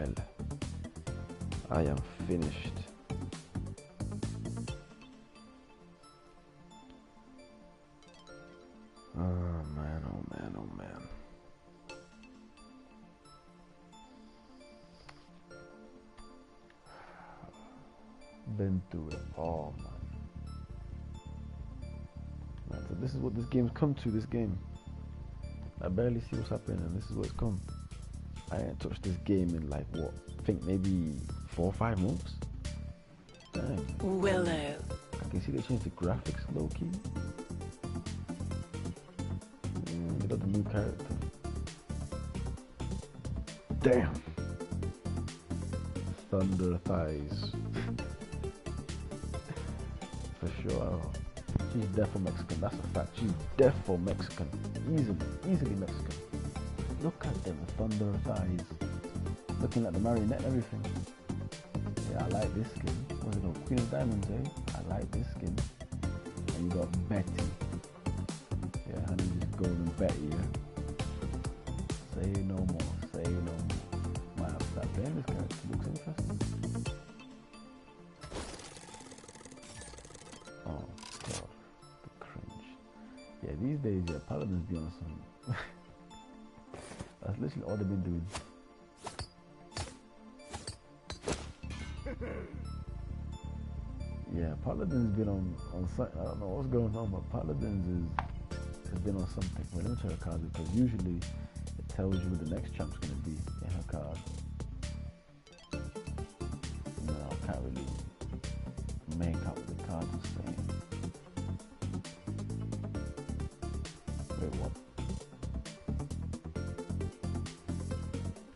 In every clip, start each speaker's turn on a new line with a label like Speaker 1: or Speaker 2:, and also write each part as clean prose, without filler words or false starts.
Speaker 1: hell. I am finished. Oh man, oh man, oh man. Been through it all, man. So this is what this game's come to, this game. I barely see what's happening and this is what's come. I ain't touched this game in like what? I think maybe 4 or 5 months. Damn.
Speaker 2: Willow.
Speaker 1: I can see they changed the graphics low key. They got the new character. Damn. Thunder thighs. For sure. She's defo Mexican, that's a fact. She's defo Mexican. Easily Mexican. Look at them thunder thighs. Looking at the marionette and everything. Yeah, I like this skin. What's it called? Queen of Diamonds, eh? I like this skin. And you got Betty. Yeah, honey, just golden Betty, yeah? Say no more, say no more. Might have to start playing this character. Looks interesting. Oh, God. The cringe. Yeah, these days, yeah, Paladins be on some... That's literally all they've been doing. Yeah, Paladin's been on something. I don't know what's going on, but Paladins has been on something. Wait, let me try her card because usually it tells you who the next champ's gonna be in her card. No, I can't really make out what the card is saying. Wait, what?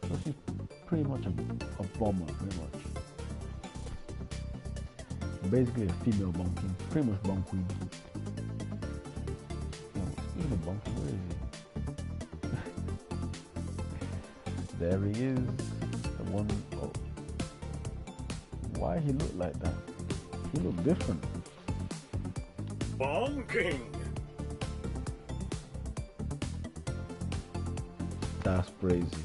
Speaker 1: So she's pretty much a bomber, pretty much. Basically a female bomb king, pretty much bomb queen. Speaking of bomb king, where is he? There he is, the one. Oh. Why he look like that? He look different.
Speaker 3: Bomb king.
Speaker 1: That's crazy.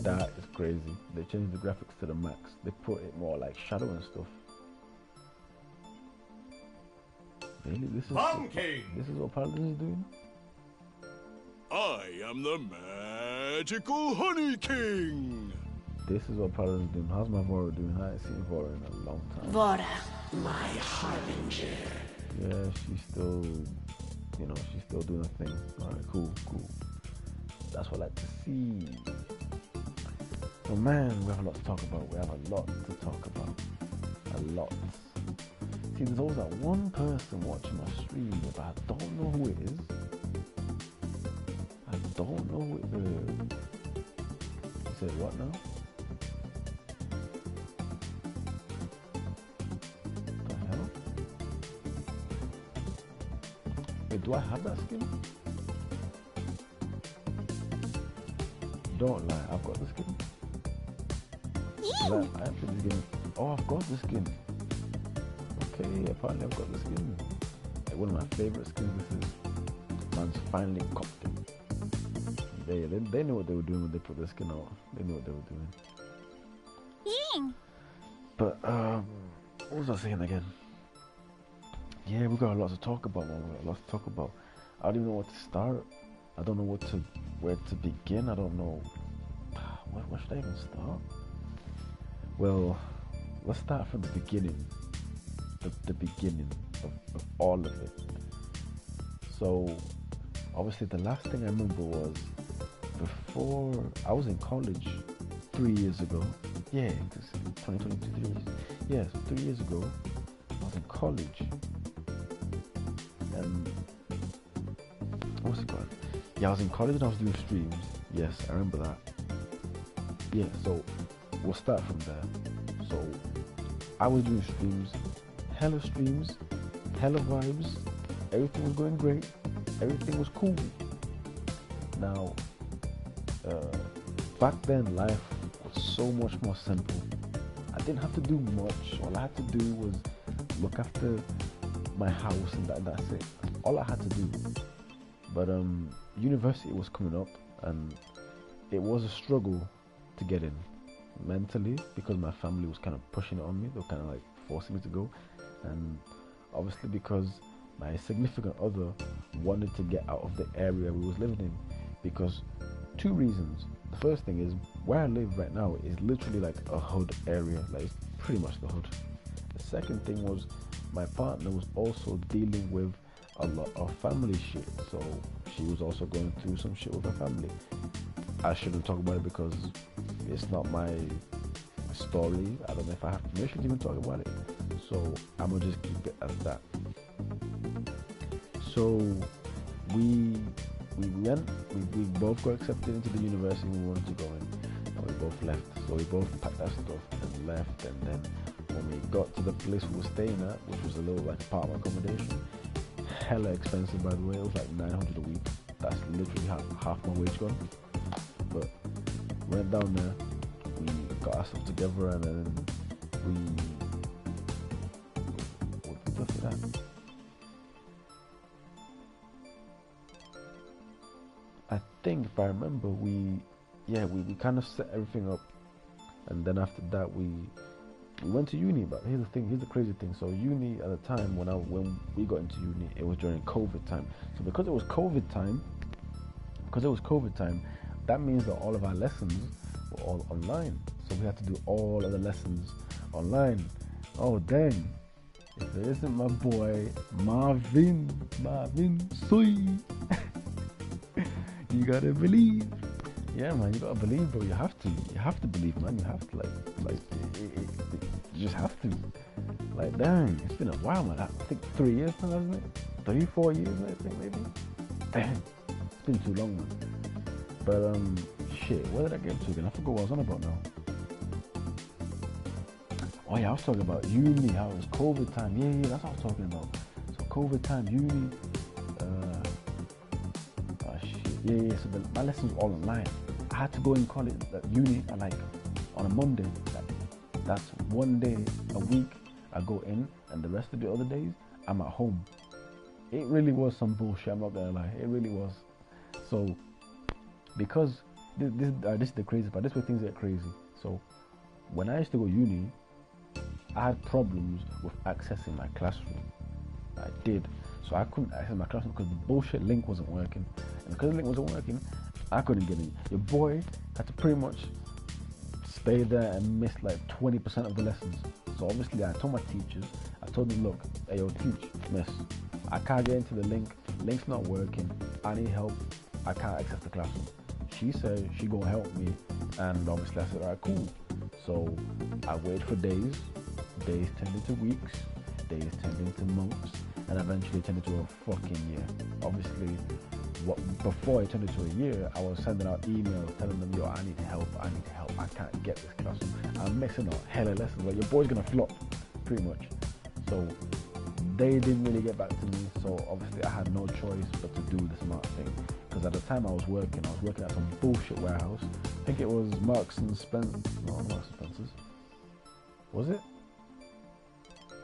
Speaker 1: That is crazy. They changed the graphics to the max. They put it more like shadow and stuff. Really? This is what Paladin is doing?
Speaker 3: I am the magical Honey King.
Speaker 1: This is what Paladin is doing. How's my Vora doing? I ain't seen Vora in a long time.
Speaker 2: Vora, my harbinger.
Speaker 1: Yeah, she's still, she's still doing her thing. Alright, cool. That's what I like to see. So man, we have a lot to talk about. A lot. See, there's always that one person watching my stream, but I don't know who it is. I don't know who it is. You said what now? What the hell? Wait, do I have that skin? Don't lie, I've got the skin. I actually the skin. Oh, I've got the skin. Okay, apparently I've got the skin. Like one of my favorite skins. This is. Man's finally copped it. They knew what they were doing when they put the skin out. They knew what they were doing.
Speaker 2: Ying.
Speaker 1: But what was I saying again? Yeah, we got a lot to talk about. I don't even know what to start. I don't know where to begin. I don't know. Where should I even start? Well, let's start from the beginning. The beginning of all of it. So obviously the last thing I remember was before I was in college 3 years ago. Yeah, because 2022. Yeah, so 3 years ago I was in college. And what's it called? Yeah, I was in college and I was doing streams. Yes, I remember that. Yeah, so we'll start from there. So I was doing streams. Hella streams, hella vibes, everything was going great, everything was cool. Now, back then life was so much more simple. I didn't have to do much. All I had to do was look after my house and that's it. All I had to do. But university was coming up and it was a struggle to get in. mentally, because my family was kind of pushing it on me. They were kind of like forcing me to go, and obviously because my significant other wanted to get out of the area we was living in, because two reasons. The first thing is where I live right now is literally like a hood area, like it's pretty much the hood. The second thing was my partner was also dealing with a lot of family shit, so she was also going through some shit with her family. I shouldn't talk about it because it's not my story. I don't know if I have permission to even talk about it, so I'm gonna just keep it at that. So we both got accepted into the university we wanted to go in, and we both left. So we both packed our stuff and left, and then when we got to the place we were staying at, which was a little like apartment accommodation, hella expensive by the way, it was like 900 a week. That's literally half my wage gone. But went down there, we got our stuff together, and then what did I say that? I think if I remember, we kind of set everything up, and then after that we went to uni. But here's the crazy thing. So uni at the time when we got into uni, it was during COVID time. So because it was COVID time, that means that all of our lessons were all online. So we had to do all of the lessons online. Oh dang! If it isn't my boy Marvin Soy. You gotta believe. Yeah, man, you gotta believe, bro. You have to believe, man. You have to you just have to. Like, dang, it's been a while, man. I think 3 years now, hasn't it? 3-4 years, I think maybe. Dang, it's been too long, man. But shit, where did I get to again? I forgot what I was on about now. Oh yeah, I was talking about uni. How it was COVID time. Yeah, that's what I was talking about. So COVID time, uni. Yeah, so my lessons were all online. I had to go in college, uni, and like on a Monday. That's 1 day a week I go in, and the rest of the other days I'm at home. It really was some bullshit, I'm not gonna lie. It really was. So, because this is the crazy part. This is where things get crazy. So, when I used to go uni, I had problems with accessing my classroom. I did. So I couldn't access my classroom because the bullshit link wasn't working. And because the link wasn't working, I couldn't get in. Your boy had to pretty much stay there and miss like 20% of the lessons. So obviously I told my teachers, I told them, look, hey yo, teach, miss, I can't get into the link, link's not working, I need help, I can't access the classroom. She said she gonna help me, and obviously I said, alright, cool. So I waited for days turned into weeks, days turned into months, and eventually turned into a fucking year. Obviously, before it turned into a year, I was sending out emails telling them, yo, I need help, I can't get this classroom. I'm missing out hella lessons, like your boy's gonna flop, pretty much. So they didn't really get back to me, so obviously I had no choice but to do the smart thing. Because at the time I was working at some bullshit warehouse. I think it was Marks and Spencer. No, Marks and Spencer's. Was it?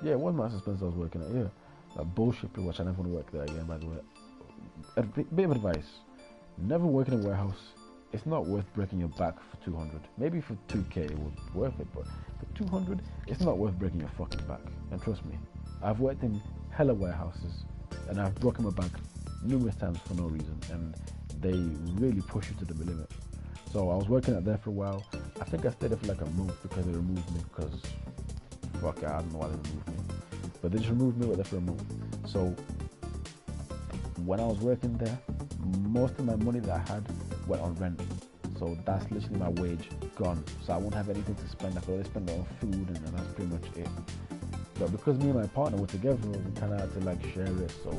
Speaker 1: Yeah, it was Marks and Spencer I was working at, yeah. That bullshit pretty much. I never want to work there again, by the way. A bit of advice. Never work in a warehouse. It's not worth breaking your back for 200. Maybe for 2k it would be worth it, but for 200, it's not worth breaking your fucking back. And trust me, I've worked in hella warehouses, and I've broken my back numerous times for no reason, and they really push you to the limit. So I was working out there for a while. I think I stayed there for like a month because they removed me, because fuck it, I don't know why they removed me. But they just removed me there for a month. So when I was working there, most of my money that I had went on rent. So that's literally my wage gone. So I won't have anything to spend. I could only spend it on food, and then that's pretty much it. But because me and my partner were together, we kind of had to like share it. So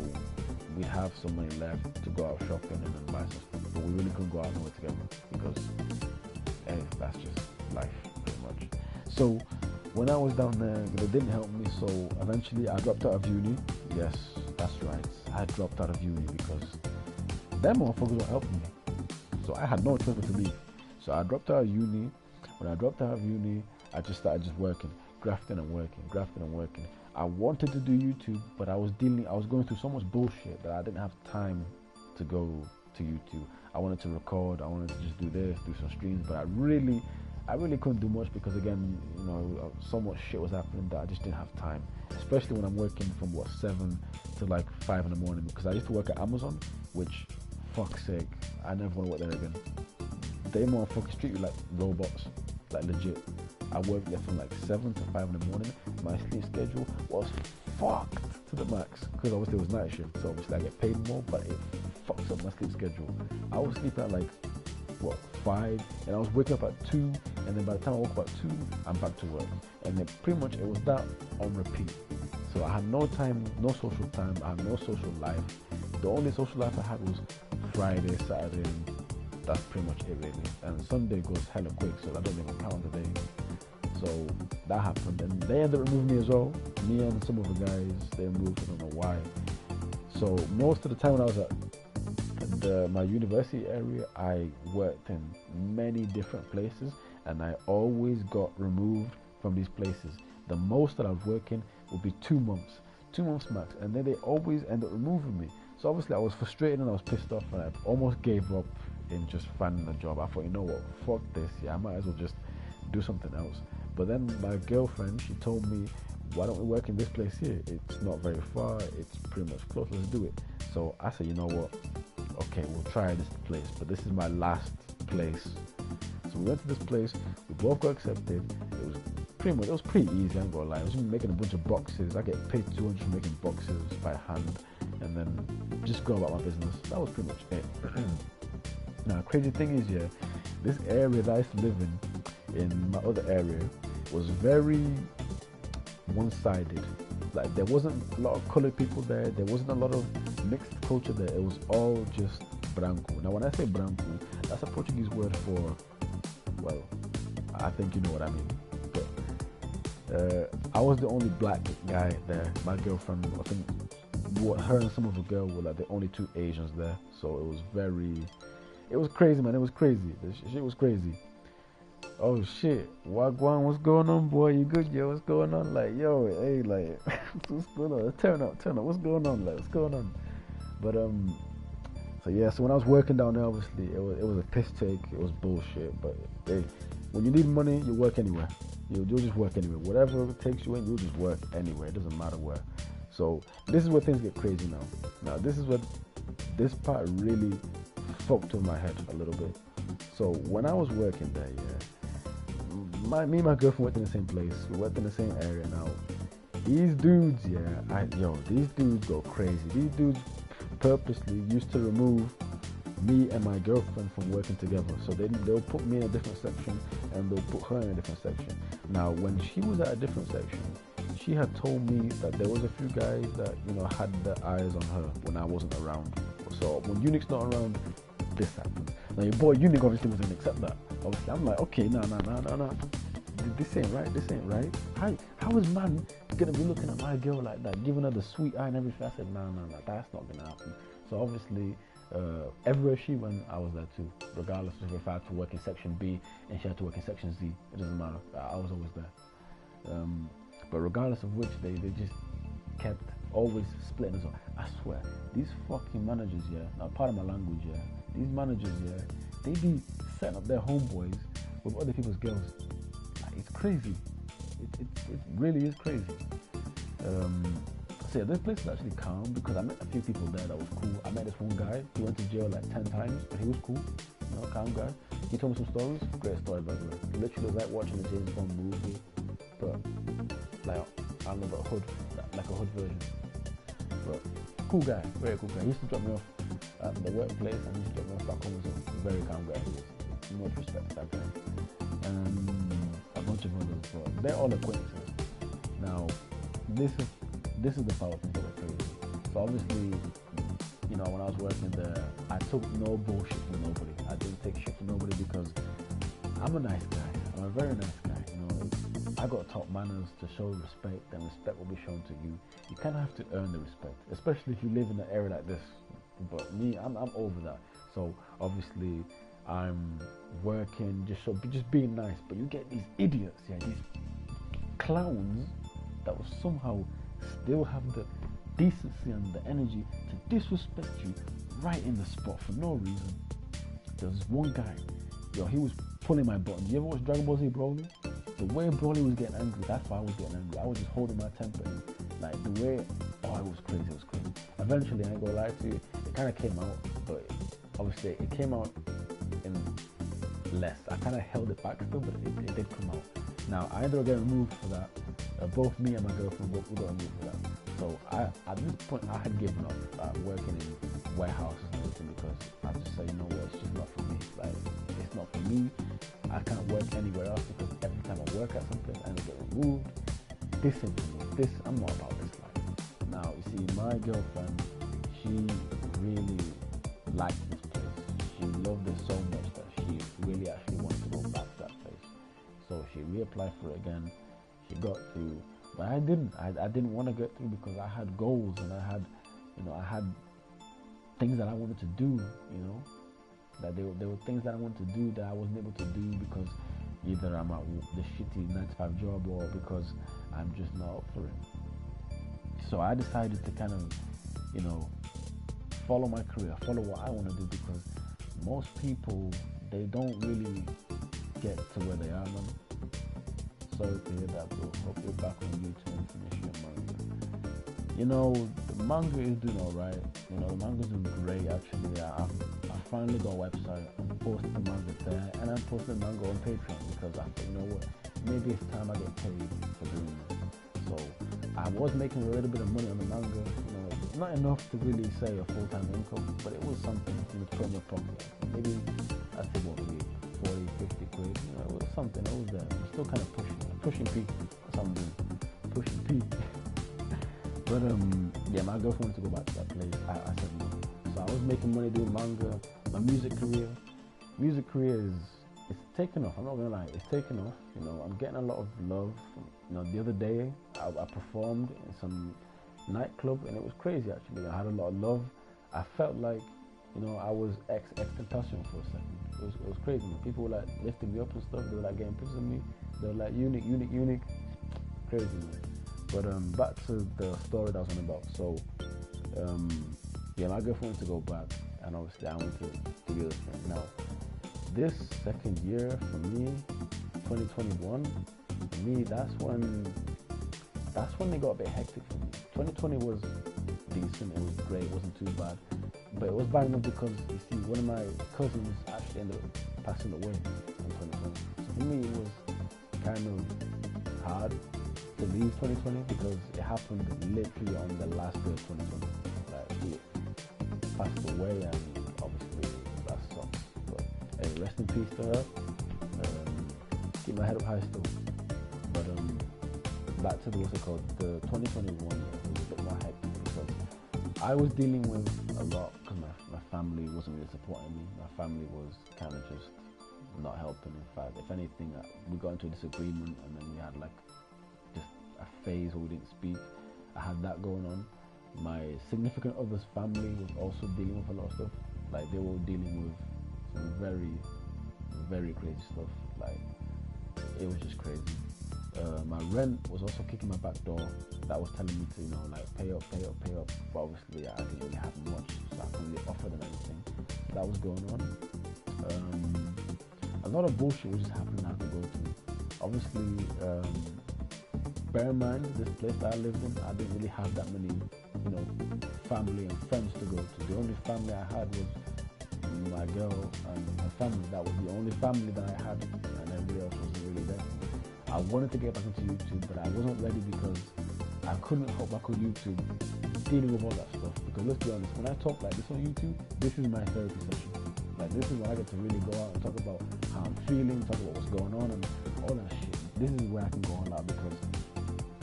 Speaker 1: we'd have some money left to go out shopping and then buy some stuff. But we really couldn't go out nowhere together because, hey, that's just life, pretty much. So when I was down there, they didn't help me. So eventually I dropped out of uni. Yes, that's right. I dropped out of uni because them motherfuckers weren't helping me. So I had no choice but to leave. So I dropped out of uni. When I dropped out of uni, I just started just working, grafting and working. I wanted to do YouTube, but I was going through so much bullshit that I didn't have time to go to YouTube. I wanted to record, I wanted to just do this, do some streams, but I really couldn't do much because again, you know, so much shit was happening that I just didn't have time. Especially when I'm working from 7 to like 5 in the morning, because I used to work at Amazon, which, fuck's sake, I never want to work there again. They motherfuckers treat you like robots, like legit. I worked there from like 7 to 5 in the morning. My sleep schedule was fucked to the max because obviously it was night shift, so obviously I get paid more, but it fucks up my sleep schedule. I was sleeping at like 5, and I was waking up at 2, and then by the time I woke up at 2, I'm back to work, and then pretty much it was that on repeat. So I had no time, no social time, I had no social life. The only social life I had was Friday, Saturday, and that's pretty much it really. And Sunday goes hella quick, so that don't even count the day. So that happened, and they ended up removing me as well. Me and some of the guys, they moved, I don't know why. So most of the time when I was at my university area, I worked in many different places, and I always got removed from these places. The most that I was working would be 2 months max, and then they always end up removing me. So obviously I was frustrated and I was pissed off, and I almost gave up in just finding a job. I thought, you know what, fuck this, I might as well just do something else. But then my girlfriend, she told me, why don't we work in this place here? It's not very far, it's pretty much close, let's do it. So I said, you know what, okay, we'll try this place, but this is my last place. So we went to this place, we both got accepted. It was pretty easy, I ain't gonna lie. I was just making a bunch of boxes. I get paid 200 for making boxes by hand, and then just go about my business. That was pretty much it. Now, crazy thing is, this area that I used to live in my other area, was very one-sided. Like, there wasn't a lot of colored people there. There wasn't a lot of mixed culture there. It was all just branco. Now, when I say branco, that's a Portuguese word for, well, I think you know what I mean. But I was the only black guy there. My girlfriend, I think, her and some of the girl were like the only 2 Asians there. So it was crazy, man. It was crazy. The shit was crazy. Oh shit, Wagwan, what's going on, boy? You good, yo? What's going on? Like, yo, hey, like, what's going on? Turn up, what's going on? Like, what's going on? But so yeah, so when I was working down there, obviously it was a piss take, it was bullshit. But hey, when you need money, you work anywhere. You'll just work anywhere. Whatever it takes you in, you'll just work anywhere. It doesn't matter where. So this is where things get crazy now. Now this is what this part really fucked with my head a little bit. So when I was working there, me and my girlfriend worked in the same place. We worked in the same area. Now these dudes, these dudes go crazy. These dudes purposely used to remove me and my girlfriend from working together. So they'll put me in a different section and they'll put her in a different section. Now when she was at a different section, she had told me that there was a few guys that, had their eyes on her when I wasn't around. So when Unik's not around, this happens. Now your boy Unik obviously wasn't gonna accept that. Obviously I'm like, okay, no. This ain't right. How is man gonna be looking at my girl like that, giving her the sweet eye and everything? I said, no, that's not gonna happen. So obviously, everywhere she went, I was there too. Regardless of if I had to work in section B and she had to work in section Z, it doesn't matter. I was always there. But regardless of which, they just kept always splitting us up. I swear, these fucking managers, now part of my language, these managers, they be setting up their homeboys with other people's girls. It's crazy. It really is crazy. So this place is actually calm because I met a few people there that was cool. I met this one guy who went to jail like 10 times, but he was cool. Calm guy. He told me some stories. Great story, by the way. Literally was like watching a James Bond movie, but like, I don't know, about hood, like a hood version. But cool guy, very cool guy. He used to drop me off at the workplace and he used to drop me off back home as well. Very calm guy. Much respect to that guy. And a bunch of others, but they're all acquaintances. Now, this is the part of things that were crazy. So obviously, when I was working there, I took no bullshit from nobody. I didn't take shit from nobody because I'm a nice guy. I'm a very nice guy. I got taught manners to show respect, and respect will be shown to you. You kind of have to earn the respect, especially if you live in an area like this. But me, I'm over that. So obviously, I'm working just being nice. But you get these idiots, these clowns that will somehow still have the decency and the energy to disrespect you right in the spot for no reason. There was one guy, yo, he was pulling my buttons. You ever watch Dragon Ball Z Broly? The way Broly was getting angry, that's why I was getting angry. I was just holding my temper. And, like the way, oh, it was crazy. It was crazy. Eventually, I ain't gonna lie to you, it kind of came out, but obviously it came out in less. I kind of held it back still, but it did come out. Now I ended up getting removed for that. Both me and my girlfriend both got removed for that. So at this point I had given up working in warehouses and everything, because I just said, you know what, it's just not for me. Like, it's not for me. I can't work anywhere else, because every time I work at something I get removed. This isn't for me. This, I'm not about this life. Now you see, my girlfriend, she really liked this place. She loved it so much that she really actually wanted to go back to that place. So she reapplied for it again. She got through, but I didn't. I didn't want to get through because I had goals, and I had things that I wanted to do. That there were things that I wanted to do that I wasn't able to do because either I'm at the shitty 9-to-5 job, or because I'm just not up for it. So I decided to kind of, follow my career, follow what I want to do, because most people, they don't really get to where they are, man. Sorry to hear that, bro. Hope you're back on YouTube and finish your manga. The manga is doing alright. The manga's doing great, actually. I finally got a website. I'm posting the manga there, and I'm posting the manga on Patreon, because I thought, you know what, maybe it's time I get paid for doing this. So I was making a little bit of money on the manga. Not enough to really say a full-time income, but it was something to put in your pocket. Maybe I'd say what would be 40, 50 quid. It was something. It was there. I'm still kind of pushing P. That's what I'm doing. Pushing P. But yeah, my girlfriend wanted to go back to that place. I said no. So I was making money doing manga. My music career it's taken off. I'm not gonna lie, it's taken off. I'm getting a lot of love. The other day I performed in some nightclub, and it was crazy actually. I had a lot of love. I felt like I was ex-Tentacion for a second. It was crazy, man. People were like lifting me up and stuff. They were like getting pictures of me. They were like Unik. Crazy, man. But back to the story that I was on about. So yeah, my girlfriend wanted to go back, and obviously I went to do the other thing. Now this second year for me, 2021, for me, that's when it got a bit hectic for me. 2020 was decent, it was great, it wasn't too bad. But it was bad enough because, you see, one of my cousins actually ended up passing away in 2020. So for me, it was kind of hard to leave 2020 because it happened literally on the last day of 2020. Like, he passed away, and obviously that sucks. But hey, rest in peace to her. Keep my head up high still. But back to the 2021 year, it was a bit more hectic because I was dealing with a lot, because my family wasn't really supporting me. My family was kind of just not helping. In fact, if anything, we got into a disagreement, and then we had like just a phase where we didn't speak. I had that going on. My significant other's family was also dealing with a lot of stuff. Like, they were dealing with some very, very crazy stuff. Like, it was just crazy. My rent was also kicking my back door. That was telling me to, pay up. But obviously, I didn't really have much, so I couldn't really offer them anything. That was going on. A lot of bullshit was just happening I had to go to. Obviously, bear in mind, this place that I lived in, I didn't really have that many, family and friends to go to. The only family I had was my girl and her family. That was the only family that I had, and everybody else wasn't really there. I wanted to get back into YouTube, but I wasn't ready because I couldn't hop back on YouTube dealing with all that stuff. Because let's be honest, when I talk like this on YouTube, this is my therapy session. Like, this is when I get to really go out and talk about how I'm feeling, talk about what's going on and all that shit. This is where I can go on out, because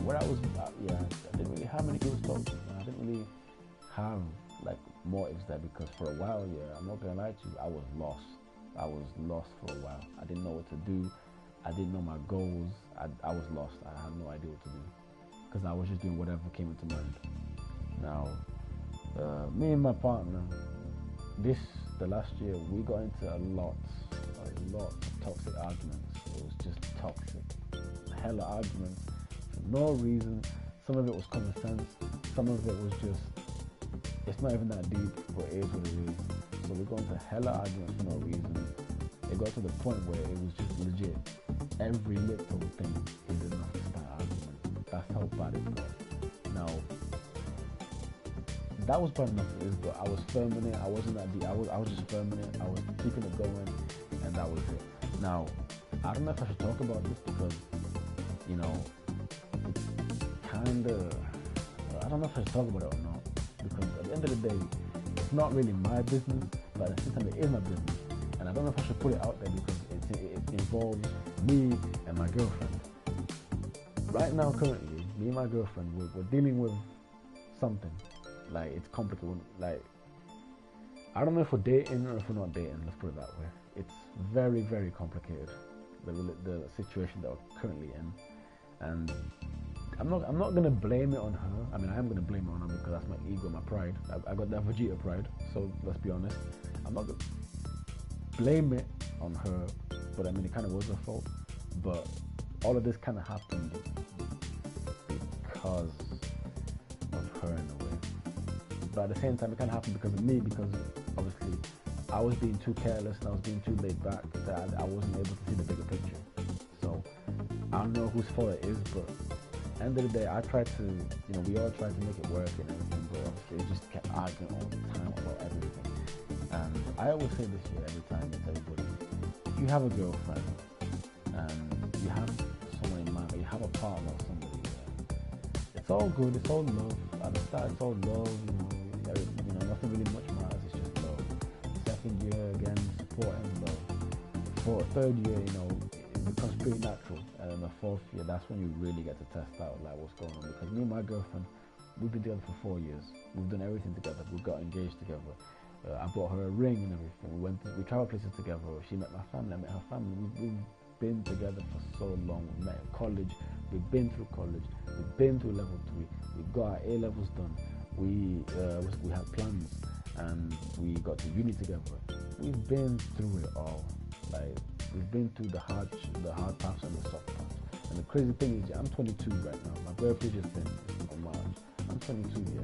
Speaker 1: where I was, I didn't really have many people to talk to. I didn't really have like motives there, because for a while, I'm not gonna lie to you, I was lost. I was lost for a while. I didn't know what to do. I didn't know my goals. I was lost. I had no idea what to do, because I was just doing whatever came into mind. Now, me and my partner, the last year, we got into a lot of toxic arguments. It was just toxic, hella arguments for no reason. Some of it was common sense. Some of it was just, it's not even that deep, but it is what it is. So we got into hella arguments for no reason. It got to the point where it was just legit. Every little thing is enough to start an argument. That's how bad it got. Now, that was bad enough it is, but I was firm in it. I wasn't that deep. I was just firm in it. I was keeping it going, and that was it. Now, I don't know if I should talk about this because, you know, it's kind of, I don't know if I should talk about it or not, because at the end of the day, it's not really my business, but at the same time it is my business, and I don't know if I should put it out there because it involves me and my girlfriend. Right now, currently, me and my girlfriend, we're dealing with something. Like, it's complicated. Like, I don't know if we're dating or if we're not dating, let's put it that way. It's very, very complicated, the situation that we're currently in. And I'm not gonna blame it on her. I mean, I am gonna blame it on her because that's my ego, my pride. I got that Vegeta pride, so let's be honest. I'm not gonna blame it on her, but I mean, it kind of was her fault. But all of this kind of happened because of her in a way. But at the same time, it kind of happened because of me, because obviously I was being too careless and I was being too laid back that I wasn't able to see the bigger picture. So I don't know whose fault it is, but at the end of the day, I tried to, you know, we all tried to make it work and everything, but obviously it just kept arguing all the time about everything. And I always say this here every time I tell everybody, if you have a girlfriend and you have someone in mind, or you have a partner or somebody, it's all good, it's all love. At the start, it's all love, you know, nothing really much matters, it's just love. Second year, again, support and love. For third year, you know, it becomes pretty natural. And then the fourth year, that's when you really get to test out, like, what's going on. Because me and my girlfriend, we've been together for 4 years. We've done everything together. We got engaged together. I bought her a ring and everything. We traveled places together. She met my family, I met her family. We've been together for so long. We met in college. We've been through college. We've been through level 3. We got our A levels done. We had plans, and we got to uni together. We've been through it all. Like, we've been through the hard parts and the soft parts. And the crazy thing is, I'm 22 right now. My birthday just been on March. I'm 22, yeah.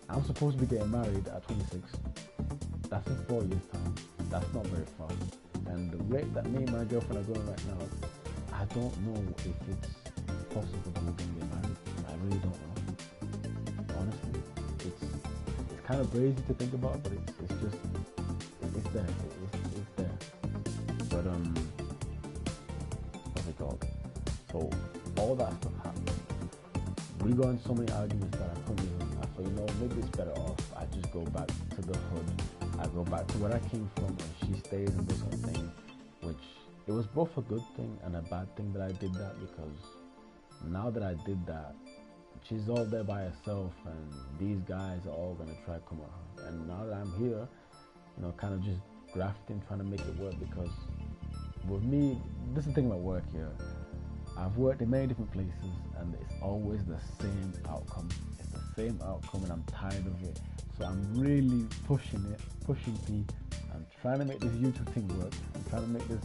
Speaker 1: I'm supposed to be getting married at 26. That's in 4 years' time. That's not very far. And the rate that me and my girlfriend are going right now, I don't know if it's possible that we're going to get married. I really don't know. Honestly, it's kind of crazy to think about, but it's just, it's there. It's there. But what's it called? So all that stuff happened. We got into so many arguments that I couldn't even. I thought, you know, maybe it's better off I just go back to the hood. I go back to where I came from, and she stays and does her thing, which it was both a good thing and a bad thing that I did that, because now that I did that, she's all there by herself, and these guys are all gonna try to come at her. And now that I'm here, you know, kind of just grafting, trying to make it work, because with me, this is the thing about work here. I've worked in many different places, and it's always the same outcome. It's the same outcome, and I'm tired of it. So I'm really pushing P. I'm trying to make this YouTube thing work. I'm trying to make this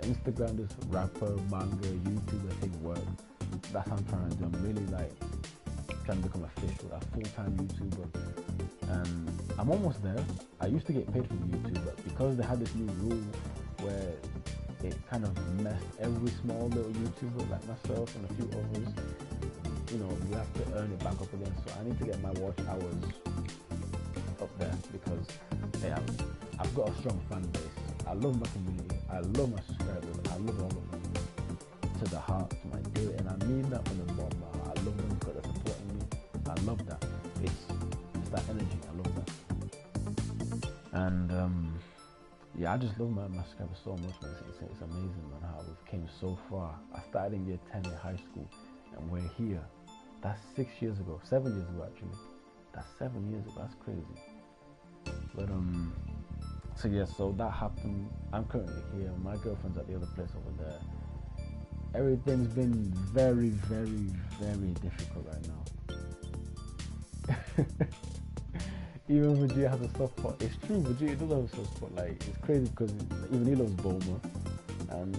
Speaker 1: Instagram, this rapper, manga, YouTuber thing work. That's what I'm trying to do. I'm really like trying to become official, a full-time YouTuber. And I'm almost there. I used to get paid from YouTube, but because they had this new rule where it kind of messed every small little YouTuber like myself and a few others, you know, you have to earn it back up again. So I need to get my watch hours up there, because hey, I've got a strong fan base. I love my community. I love my subscribers. I love all of them to the heart, to my day, and I mean that from the bottom of my heart. I love them because they're supporting me. I love that. It's that energy. I love that. And yeah, I just love my subscribers so much, man. It's amazing, man, how we've came so far. I started in year 10 in high school, and we're here. That's 7 years ago actually. That's 7 years ago. That's crazy. But so yeah, so that happened. I'm currently here. My girlfriend's at the other place over there. Everything's been very, very, very difficult right now. Even Vegeta has a soft spot. It's true, Vegeta does have a soft spot. Like, it's crazy because even he loves Bulma, and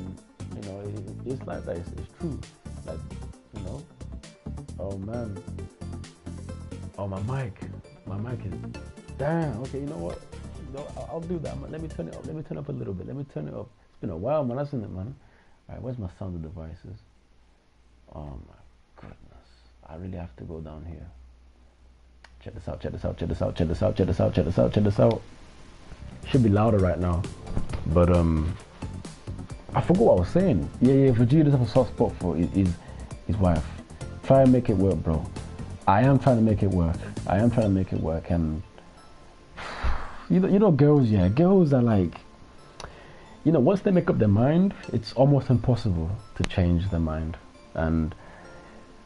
Speaker 1: you know, it's like that. It's true. Like, you know. Oh man. Oh, my mic is. Damn. Okay, you know what? No, I'll do that, man. Let me turn it up. Let me turn up a little bit. Let me turn it up. It's been a while, man, hasn't it, man? Alright, where's my sound devices? Oh my goodness. I really have to go down here. Check this out, check this out, check this out, check this out, check this out, check this out, check this out. Should be louder right now. But I forgot what I was saying. Yeah, Virginia does have a soft spot for his wife. Try and make it work, bro. I am trying to make it work. I am trying to make it work, and you know, girls, yeah, girls are like, you know, once they make up their mind, it's almost impossible to change their mind. And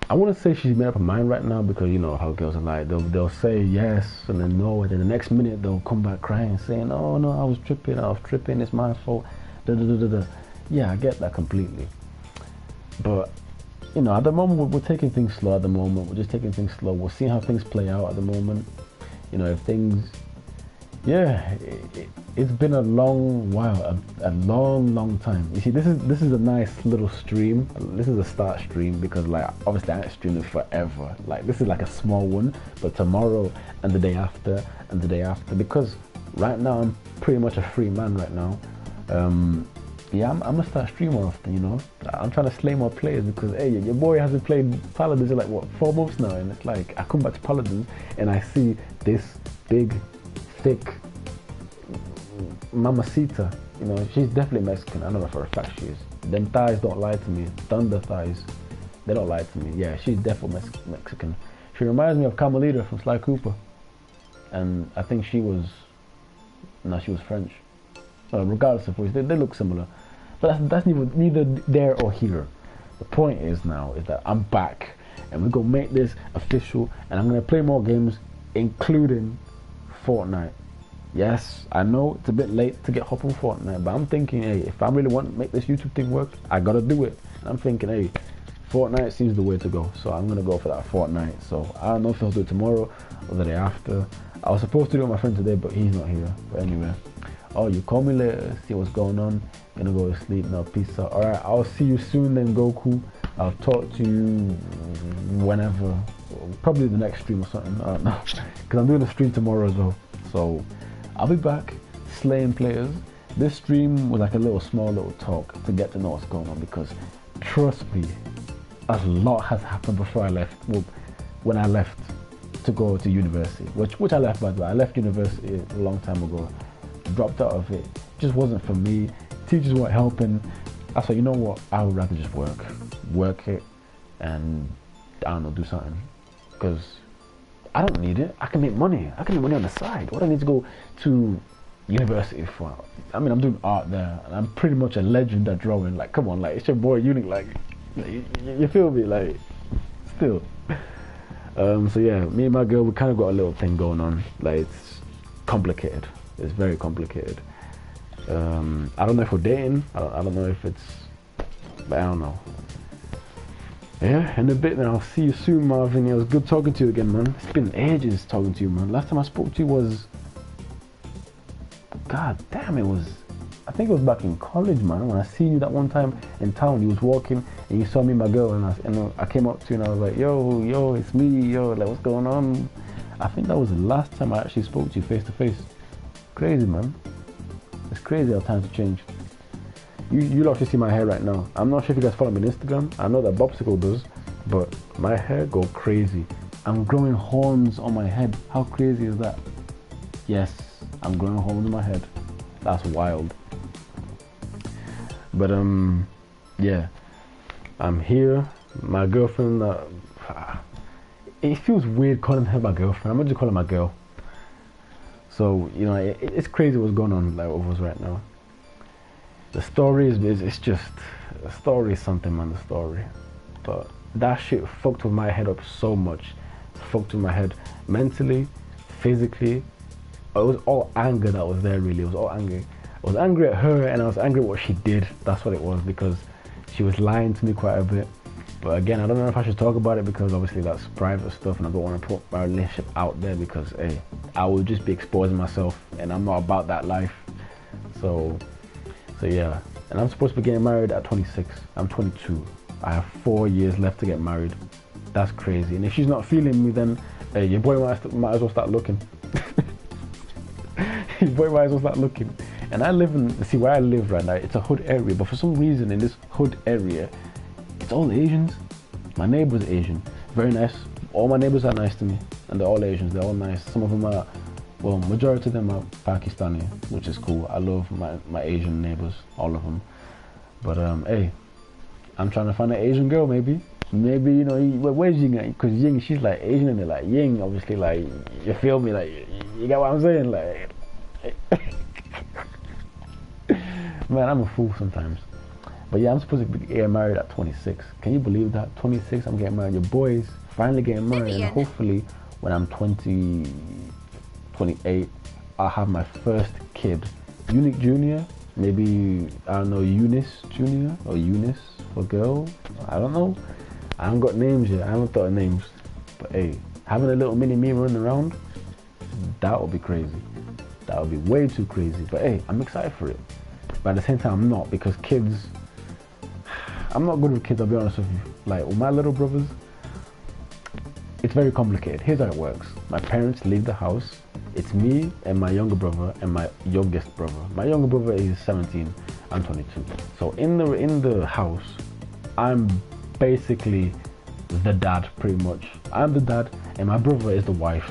Speaker 1: I wouldn't say she's made up her mind right now, because you know how girls are like. They'll say yes and then no, and then the next minute they'll come back crying, saying, "Oh no, I was tripping. It's my fault." Da, da, da, da, da. Yeah, I get that completely. But you know, at the moment we're taking things slow. At the moment, we're just taking things slow. We're seeing how things play out at the moment. You know, if things, yeah, it's been a long while, a long time. You see, this is a nice little stream. This is a start stream, because like obviously I ain't streaming forever. Like this is like a small one, but tomorrow and the day after and the day after, because right now I'm pretty much a free man right now. Yeah, I'm gonna start streaming more often, you know. I'm trying to slay more players, because hey, your boy hasn't played Paladins in like what, 4 months now, and it's like I come back to Paladins and I see this big, thick mamacita. You know, she's definitely Mexican. I know that for a fact she is. Them thighs don't lie to me. Thunder thighs, they don't lie to me. Yeah, she's definitely Mexican. She reminds me of Carmelita from Sly Cooper, and I think she was French. Regardless of which, they look similar, but that's neither there or here. The point is now is that I'm back, and we're gonna make this official, and I'm gonna play more games, including Fortnite. Yes, I know it's a bit late to get hop on Fortnite, but I'm thinking, hey, if I really want to make this YouTube thing work, I gotta do it. And I'm thinking, hey, Fortnite seems the way to go, so I'm gonna go for that Fortnite. So I don't know if I'll do it tomorrow or the day after. I was supposed to do it with my friend today, but he's not here. But anyway. Oh, you call me later, see what's going on. Gonna go to sleep now, peace out. Alright, I'll see you soon then, Goku. I'll talk to you whenever, probably the next stream or something, I don't know, because I'm doing a stream tomorrow as well. So I'll be back slaying players. This stream was like a small little talk to get to know what's going on, because trust me, a lot has happened before I left. Well, when I left to go to university, which I left, by the way. I left university a long time ago. Dropped out of it. Just wasn't for me. Teachers weren't helping. I thought, you know what, I would rather just work it, and I don't know, do something, because I don't need it. I can make money. I can make money on the side. What do I need to go to university for? I mean, I'm doing art there, and I'm pretty much a legend at drawing. Like, come on, like, it's your boy Unik. Like you feel me? Like, still. So yeah, me and my girl, we kind of got a little thing going on. Like, it's complicated. It's very complicated. I don't know if we're dating. I don't know if it's, but I don't know. Yeah, in a bit then. I'll see you soon, Marvin. It was good talking to you again, man. It's been ages talking to you, man. Last time I spoke to you was, god damn, I think it was back in college, man. When I seen you that one time in town, you was walking and you saw me and my girl, and I came up to you and I was like, yo, it's me, yo, like, what's going on? I think that was the last time I actually spoke to you face to face. Crazy, man. It's crazy how times have changed. You lot should see my hair right now. I'm not sure if you guys follow me on Instagram. I know that Bobsicle does, but my hair go crazy. I'm growing horns on my head. How crazy is that? Yes, I'm growing horns on my head. That's wild. But yeah, I'm here. My girlfriend. It feels weird calling her my girlfriend. I'm gonna just call her my girl. So, you know, it's crazy what's going on like with us right now. The story it's just, the story is something, man, the story. But that shit fucked with my head up so much. It fucked with my head mentally, physically. It was all anger that was there, really. It was all anger. I was angry at her, and I was angry at what she did. That's what it was, because she was lying to me quite a bit. But again, I don't know if I should talk about it, because obviously that's private stuff, and I don't want to put my relationship out there, because hey, I would just be exposing myself, and I'm not about that life. So yeah. And I'm supposed to be getting married at 26. I'm 22. I have 4 years left to get married. That's crazy. And if she's not feeling me, then hey, your boy might as well start looking. Your boy might as well start looking. And I live in, see where I live right now, it's a hood area, but for some reason in this hood area, it's all Asians. My neighbor's Asian, very nice. All my neighbors are nice to me, and they're all Asians, they're all nice. Some of them are, well, majority of them are Pakistani, which is cool. I love my Asian neighbors, all of them. But hey, I'm trying to find an Asian girl, maybe, you know, where's Ying at? Because Ying, she's like Asian, and they're like Ying, obviously, like, you feel me, like, you get what I'm saying, like, man, I'm a fool sometimes. But yeah, I'm supposed to be getting married at 26. Can you believe that? 26, I'm getting married. Your boy's finally getting married, and hopefully when I'm 28, I'll have my first kid. Unik Junior, maybe, I don't know, Eunice Junior, or Eunice for girl, I don't know. I haven't got names yet, I haven't thought of names. But hey, having a little mini me running around, that would be crazy. That would be way too crazy. But hey, I'm excited for it. But at the same time, I'm not, because kids, I'm not good with kids, I'll be honest with you. Like, with my little brothers, it's very complicated. Here's how it works. My parents leave the house. It's me and my younger brother and my youngest brother. My younger brother is 17, I'm 22. So in the house, I'm basically the dad, pretty much. I'm the dad, and my brother is the wife,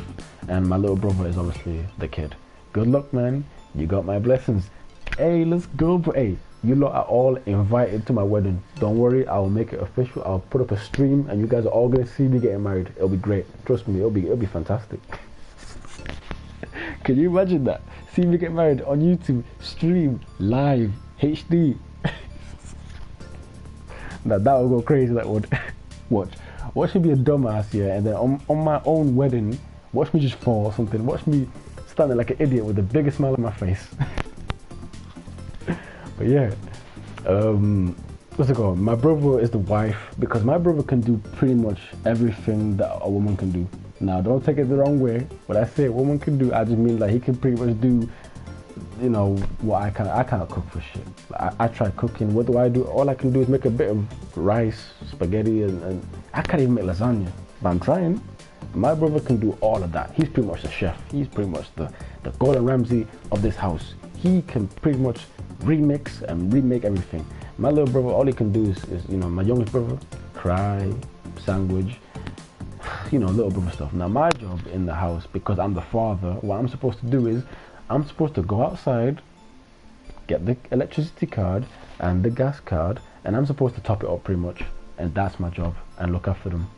Speaker 1: and my little brother is obviously the kid. Good luck, man. You got my blessings. Hey, let's go, bro. Hey, you lot are all invited to my wedding. Don't worry, I'll make it official. I'll put up a stream, and you guys are all gonna see me getting married. It'll be great. Trust me, it'll be fantastic. Can you imagine that? See me get married on YouTube, stream, live, HD. That will go crazy. That would. Watch me be a dumbass, yeah, and then on my own wedding, watch me just fall or something. Watch me standing like an idiot with the biggest smile on my face. But yeah, what's it called? My brother is the wife, because my brother can do pretty much everything that a woman can do. Now, don't take it the wrong way. When I say a woman can do, I just mean like he can pretty much do, you know, what I can't cook for shit. I try cooking. What do? All I can do is make a bit of rice, spaghetti, and I can't even make lasagna. But I'm trying. My brother can do all of that. He's pretty much the chef. He's pretty much the Gordon Ramsay of this house. He can pretty much remix and remake everything. My little brother, all he can do is you know, my youngest brother, cry, sandwich, you know, little brother stuff. Now my job in the house, because I'm the father, what I'm supposed to do is I'm supposed to go outside, get the electricity card and the gas card, and I'm supposed to top it up pretty much, and that's my job, and look after them.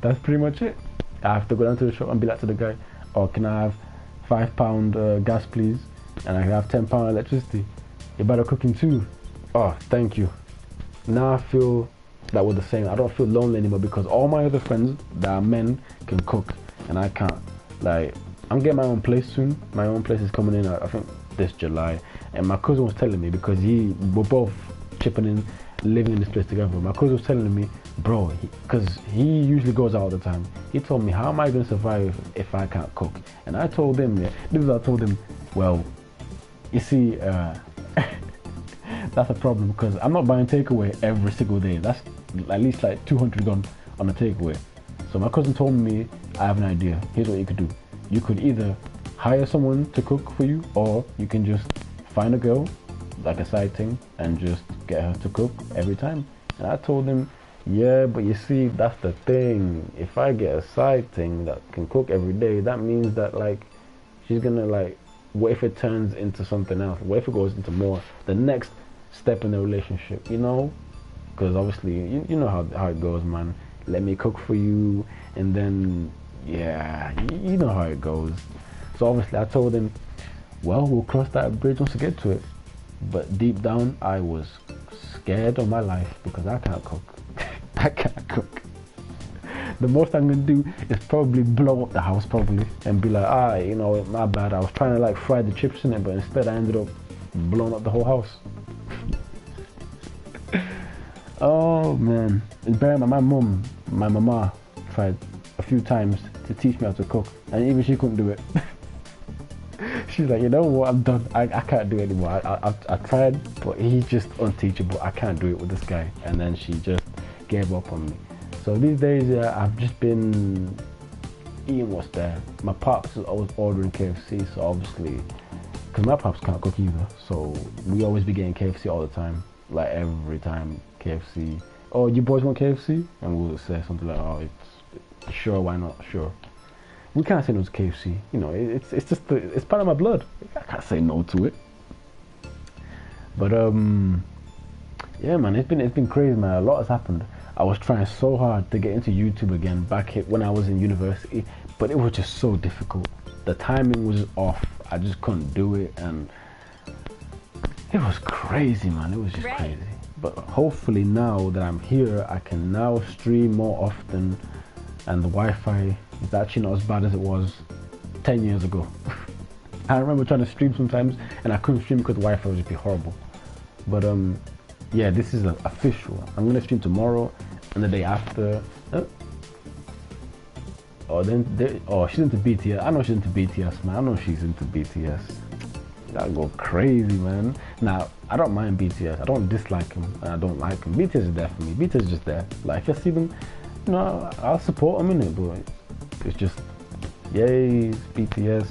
Speaker 1: That's pretty much it. I have to go down to the shop and be like to the guy, oh, can I have £5 gas please, and I can have £10 electricity. You better cooking too. Oh, thank you. Now I feel that we're the same. I don't feel lonely anymore, because all my other friends that are men can cook and I can't. Like, I'm getting my own place soon. My own place is coming in, I think this July, and my cousin was telling me, because we're both chipping in, living in this place together. My cousin was telling me, bro, because he usually goes out all the time, he told me, how am I going to survive if I can't cook? And I told him, yeah, this is what I told him, well, you see, that's a problem, because I'm not buying takeaway every single day. That's at least like 200 gone on a takeaway. So my cousin told me, I have an idea. Here's what you could do. You could either hire someone to cook for you, or you can just find a girl, like a side thing, and just get her to cook every time. And I told him, yeah, but you see, that's the thing. If I get a side thing that can cook every day, that means that, like, she's gonna, like, what if it turns into something else? What if it goes into more, the next step in the relationship, you know? Because obviously, you know how it goes, man. Let me cook for you, and then, yeah, you know how it goes. So obviously I told him, well, we'll cross that bridge once we get to it. But deep down, I was scared of my life, because I can't cook. I can't cook. The most I'm gonna do is probably blow up the house, probably, and be like, you know, my bad, I was trying to like fry the chips in it, but instead I ended up blowing up the whole house. Oh man. And bear in mind, my mama tried a few times to teach me how to cook, and even she couldn't do it. She's like, you know what, I'm done. I can't do it anymore. I tried, but he's just unteachable. I can't do it with this guy. And then she just gave up on me. So these days, I've just been eating what's there. My pops is always ordering KFC, so obviously, because my pops can't cook either, so we always be getting KFC all the time. Like every time, KFC. Oh, you boys want KFC? And we'll say something like, oh, it's sure, why not? Sure. We can't say no to KFC. You know, it's just it's part of my blood. I can't say no to it. But yeah, man, it's been crazy, man. A lot has happened. I was trying so hard to get into YouTube again when I was in university, but it was just so difficult. The timing was off. I just couldn't do it, and it was crazy, man. It was just crazy. But hopefully now that I'm here, I can now stream more often, and the Wi-Fi is actually not as bad as it was 10 years ago. I remember trying to stream sometimes, and I couldn't stream because the Wi-Fi would just be horrible. But yeah, this is official. I'm gonna stream tomorrow and the day after. Oh, she's into BTS. I know she's into BTS, man. I know she's into BTS. That'll go crazy, man. Now, I don't mind BTS. I don't dislike them, and I don't like them. BTS is there for me. BTS is just there. Like, if I see them, you know, I'll support them in it, but it's just, yay, it's BTS.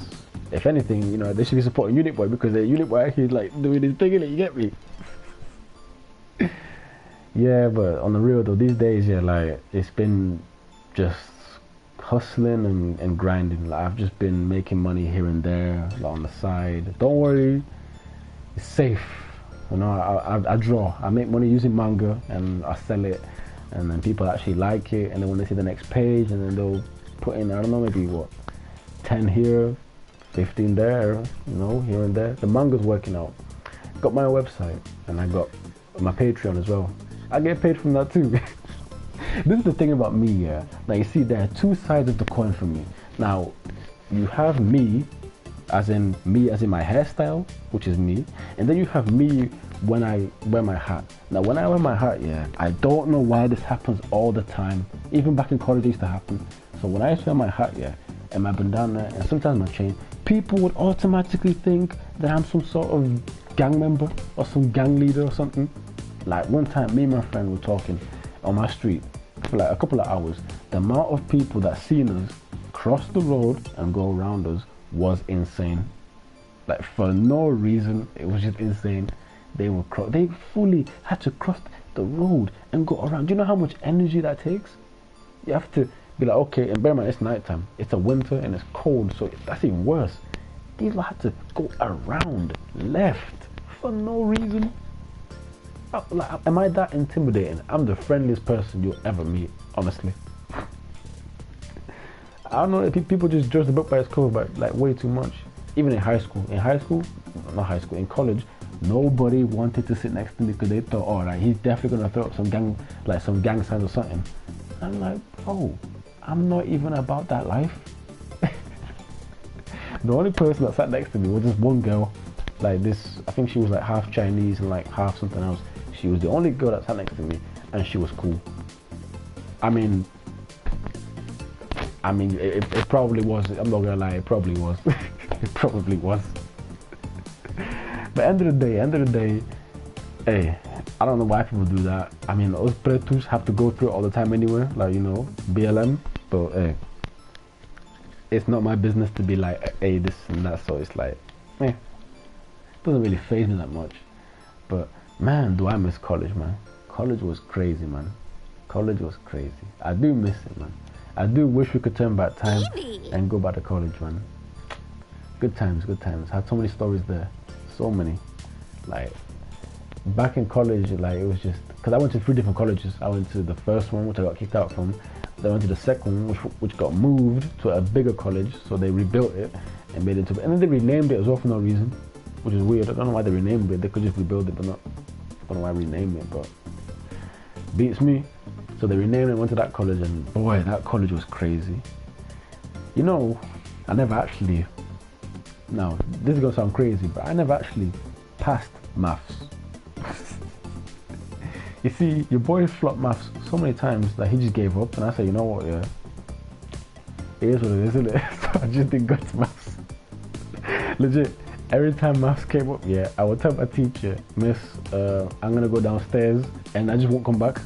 Speaker 1: If anything, you know, they should be supporting Unikboy, because Unikboy actually like doing his thing in it, you get me? Yeah, but on the real though, these days, yeah, like, it's been just hustling and grinding. Like, I've just been making money here and there, like, on the side. Don't worry, it's safe. You know, I draw. I make money using manga, and I sell it, and then people actually like it, and then when they see the next page, and then they'll put in, I don't know, maybe what, 10 here, 15 there, you know, here and there. The manga's working out. Got my website, and I got my Patreon as well. I get paid from that too. This is the thing about me, yeah. Now you see, there are two sides of the coin for me. Now, you have me as in my hairstyle, which is me, and then you have me when I wear my hat. Now, when I wear my hat, yeah, I don't know why this happens all the time. Even back in college, it used to happen. So when I used to wear my hat, yeah, and my bandana, and sometimes my chain, people would automatically think that I'm some sort of gang member or some gang leader or something. Like, one time, me and my friend were talking on my street for like a couple of hours. The amount of people that seen us cross the road and go around us was insane. Like, for no reason, it was just insane. They fully had to cross the road and go around. Do you know how much energy that takes? You have to be like, okay, and bear in mind, it's nighttime. It's a winter and it's cold, so that's even worse. These people had to go around left for no reason. Like, am I that intimidating? I'm the friendliest person you'll ever meet, honestly. I don't know if people just judge the book by its cover, but like way too much. Even in college, nobody wanted to sit next to me because they thought, oh, like, he's definitely gonna throw up some gang signs or something. I'm like, bro, I'm not even about that life. The only person that sat next to me was this one girl, like this. I think she was like half Chinese and like half something else. She was the only girl that sat next to me, and she was cool. I mean, it probably was. I'm not gonna lie, it probably was. It probably was. But end of the day, hey, I don't know why people do that. I mean, those pretus have to go through it all the time anyway, like, you know, BLM. But hey, it's not my business to be like, hey, this and that. So it's like, it doesn't really faze me that much. But man, do I miss college, man. College was crazy, man. College was crazy. I do miss it, man. I do wish we could turn back time and go back to college, man. Good times, good times. Had so many stories there. So many. Like, back in college, like, it was just, because I went to 3 different colleges. I went to the first one, which I got kicked out from. Then I went to the second one, which got moved to a bigger college. So they rebuilt it and made it into, and then they renamed it as well for no reason, which is weird. I don't know why they renamed it. They could just rebuild it, but not, I don't know why rename it, but beats me. So they renamed it, went to that college, and boy, that college was crazy. You know, I never actually, now this is gonna sound crazy, but I never actually passed maths. You see, your boy flopped maths so many times that he just gave up, and I said, you know what, yeah, it is what it is, isn't it? So I just didn't go to maths. Legit, every time maths came up, yeah, I would tell my teacher, Miss, I'm gonna go downstairs, and I just won't come back.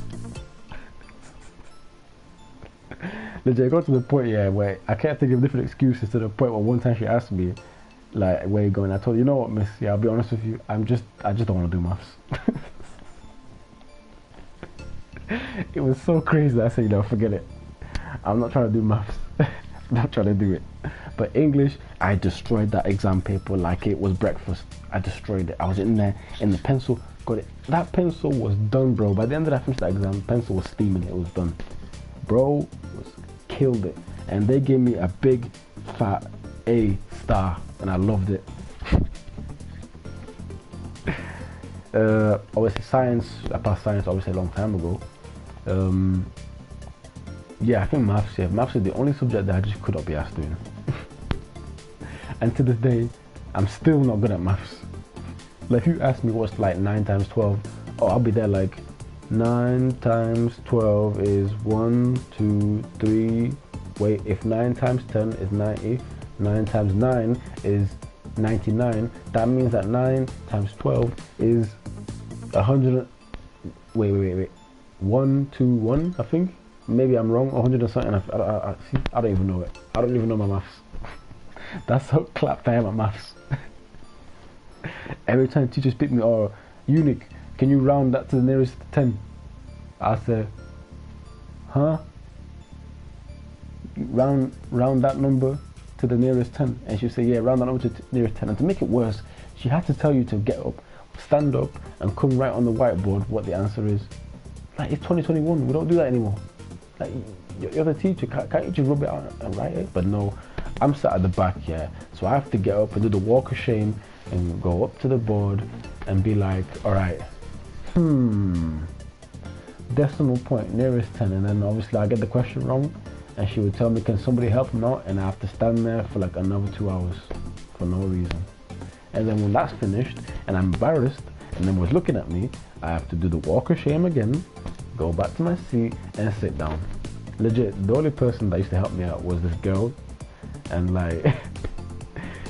Speaker 1: Legit, it got to the point, yeah, where I kept thinking of different excuses to the point where one time she asked me, like, where you going? I told her, you know what, miss, yeah, I'll be honest with you, I just don't want to do maths. It was so crazy that I said, you know, forget it. I'm not trying to do maths. I'm not trying to do it. But English, I destroyed that exam paper like it was breakfast. I destroyed it. I was in there, in the pencil, got it. That pencil was done, bro. By the end of that, finished that exam, pencil was steaming, it was done. Bro killed it. And they gave me a big, fat A star, and I loved it. Obviously science, I passed science obviously a long time ago. Yeah, I think maths, yeah. Maths is the only subject that I just could not be asked doing. And to this day, I'm still not good at maths. Like, if you ask me what's like 9 times 12, oh, I'll be there like, 9 times 12 is 1, 2, 3. Wait, if 9 times 10 is 90, 9 times 9 is 99. That means that 9 times 12 is 100. Wait. 1, 2, 1, I think. Maybe I'm wrong, 100 or something. I don't even know it. I don't even know my maths. That's how clapped I am at maths. Every time teachers pick me, oh, Unik, can you round that to the nearest 10? I say, huh? Round that number to the nearest 10. And she'll say, yeah, round that number to the nearest 10. And to make it worse, she had to tell you to get up, stand up, and come right on the whiteboard what the answer is. Like, it's 2021, we don't do that anymore. Like, you're the teacher, can't you just rub it out and write it? But no, I'm sat at the back, yeah, so I have to get up and do the walk of shame and go up to the board and be like, alright, decimal point nearest 10, and then obviously I get the question wrong and she would tell me, can somebody help me out? And I have to stand there for like another 2 hours for no reason. And then when that's finished and I'm embarrassed and then was looking at me, I have to do the walk of shame again, go back to my seat and sit down. Legit, the only person that used to help me out was this girl. And like,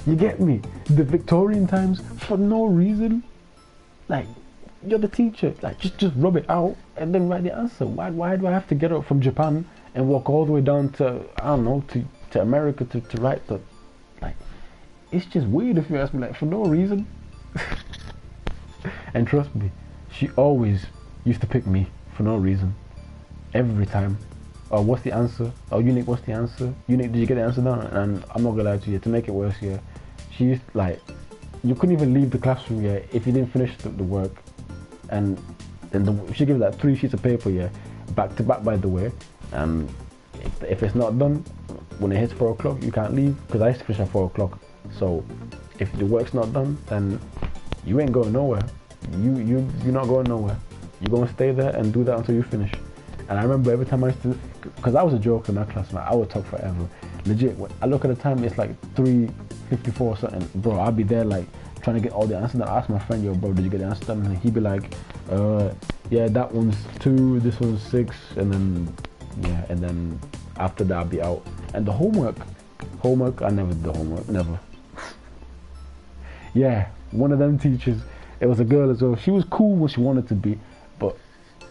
Speaker 1: you get me? The Victorian times, for no reason. Like, you're the teacher, like just rub it out and then write the answer. Why do I have to get up from Japan and walk all the way down to, I don't know, to America to write the, like, it's just weird if you ask me, like, for no reason. And trust me, she always used to pick me for no reason. Every time. Oh, what's the answer? Oh, Unik, what's the answer? Unik, did you get the answer down? And I'm not gonna lie to you, to make it worse, yeah, she used, like, you couldn't even leave the classroom, yeah, if you didn't finish the work. And then she gives like 3 sheets of paper, yeah, back to back, by the way. And if it's not done, when it hits 4 o'clock, you can't leave, because I used to finish at 4 o'clock. So if the work's not done, then you ain't going nowhere. You're not going nowhere. You're gonna stay there and do that until you finish. And I remember every time I used to, because I was a joker in that class, man, I would talk forever. Legit, when I look at the time, it's like 3:54 or something. Bro, I'll be there like trying to get all the answers. Then I ask my friend, yo, bro, did you get the answer done? And he'd be like, yeah, that one's 2, this one's 6, and then, yeah, and then after that I'll be out. And the homework, I never did the homework, never. Yeah, one of them teachers, it was a girl as well. She was cool when she wanted to be, but,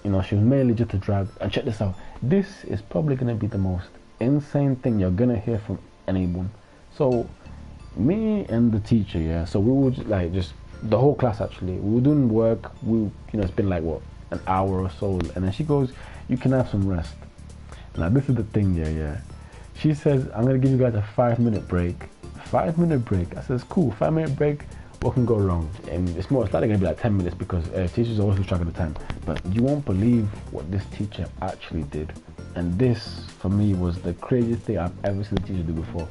Speaker 1: you know, she was mainly just a drag. And check this out, this is probably gonna be the most insane thing you're gonna hear from anyone. So, me and the teacher, yeah, so we would like just the whole class actually, we were doing work, it's been like what, an hour or so, and then she goes, you can have some rest. Now this is the thing, yeah, she says, I'm gonna give you guys a 5-minute break. 5-minute break. I says, cool, 5-minute break, what can go wrong? And it's likely gonna be like 10 minutes because teachers always lose track of the time. But you won't believe what this teacher actually did. And this for me was the craziest thing I've ever seen a teacher do before.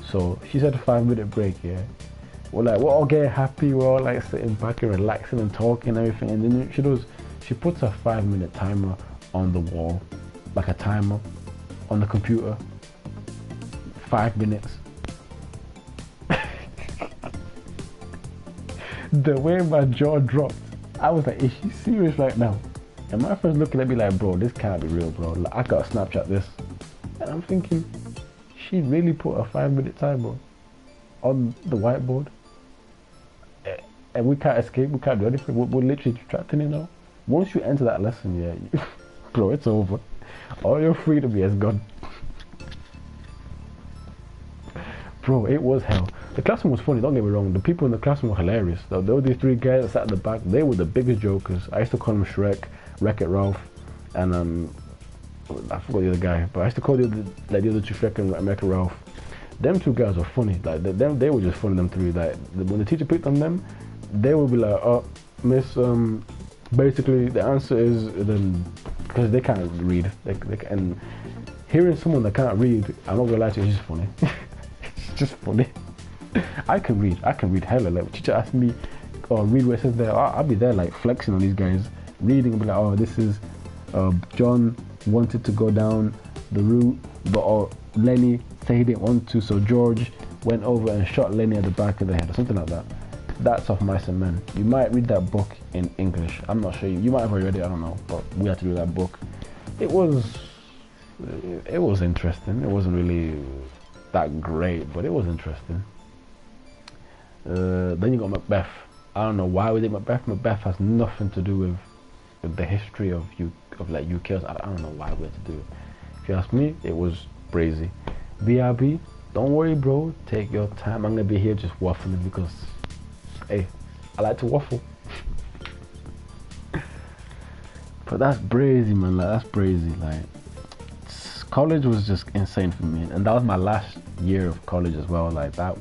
Speaker 1: So she said a 5-minute break, yeah. We're all getting happy, we're all like sitting back and relaxing and talking and everything. And then she puts a 5-minute timer on the wall, like a timer on the computer. 5 minutes. The way my jaw dropped, I was like, is she serious right now? And my friend's looking at me like, bro, this can't be real, bro. Like, I gotta Snapchat this. And I'm thinking, she really put a 5-minute timer on the whiteboard, and we can't escape, we can't do anything, we're literally trapped in it now. Once you enter that lesson, yeah, bro, it's over. All your freedom is gone. Bro, it was hell. The classroom was funny, don't get me wrong. The people in the classroom were hilarious. There were these three guys that sat at the back. They were the biggest jokers. I used to call them Shrek, Wreck-It Ralph, and I forgot the other guy, but I used to call the other two Shrek and Wreck-It Ralph. Them two guys were funny. Like they were just funny. Them three. Like when the teacher picked on them, they would be like, "Oh, Miss, basically the answer is," then because they can't read. And hearing someone that can't read, I'm not gonna lie to you, it's just funny. It's just funny. I can read hella. Like teacher asked me, "Oh, read where it says there." I'll be there like flexing on these guys, reading and be like, "Oh, this is John wanted to go down the route, but Lenny said he didn't want to, so George went over and shot Lenny at the back of the head," or something like that. That's of Mice and Men. You might read that book in English. I'm not sure. You might have already read it. I don't know. But we had to do that book. It was interesting. It wasn't really that great, but it was interesting. Then you got Macbeth. I don't know why we did Macbeth. Macbeth has nothing to do with the history of like UK. I don't know why we had to do it. If you ask me, it was crazy. BRB, don't worry, bro. Take your time. I'm gonna be here just waffling because, hey, I like to waffle. But that's crazy, man. Like that's crazy. Like college was just insane for me, and that was my last year of college as well. Like that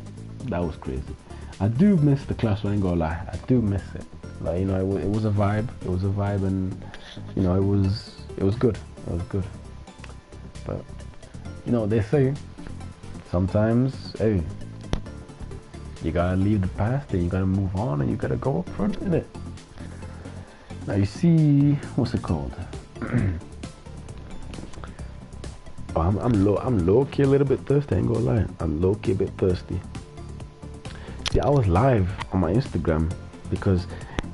Speaker 1: was crazy. I do miss the class. I ain't gonna lie. I do miss it. Like it was a vibe. It was a vibe, and it was good. It was good. But they say sometimes, hey, you gotta leave the past and you gotta move on and you gotta go up front, innit? Now you see, what's it called? I'm low key a little bit thirsty. I ain't gonna lie. I'm low key a bit thirsty. See, I was live on my Instagram because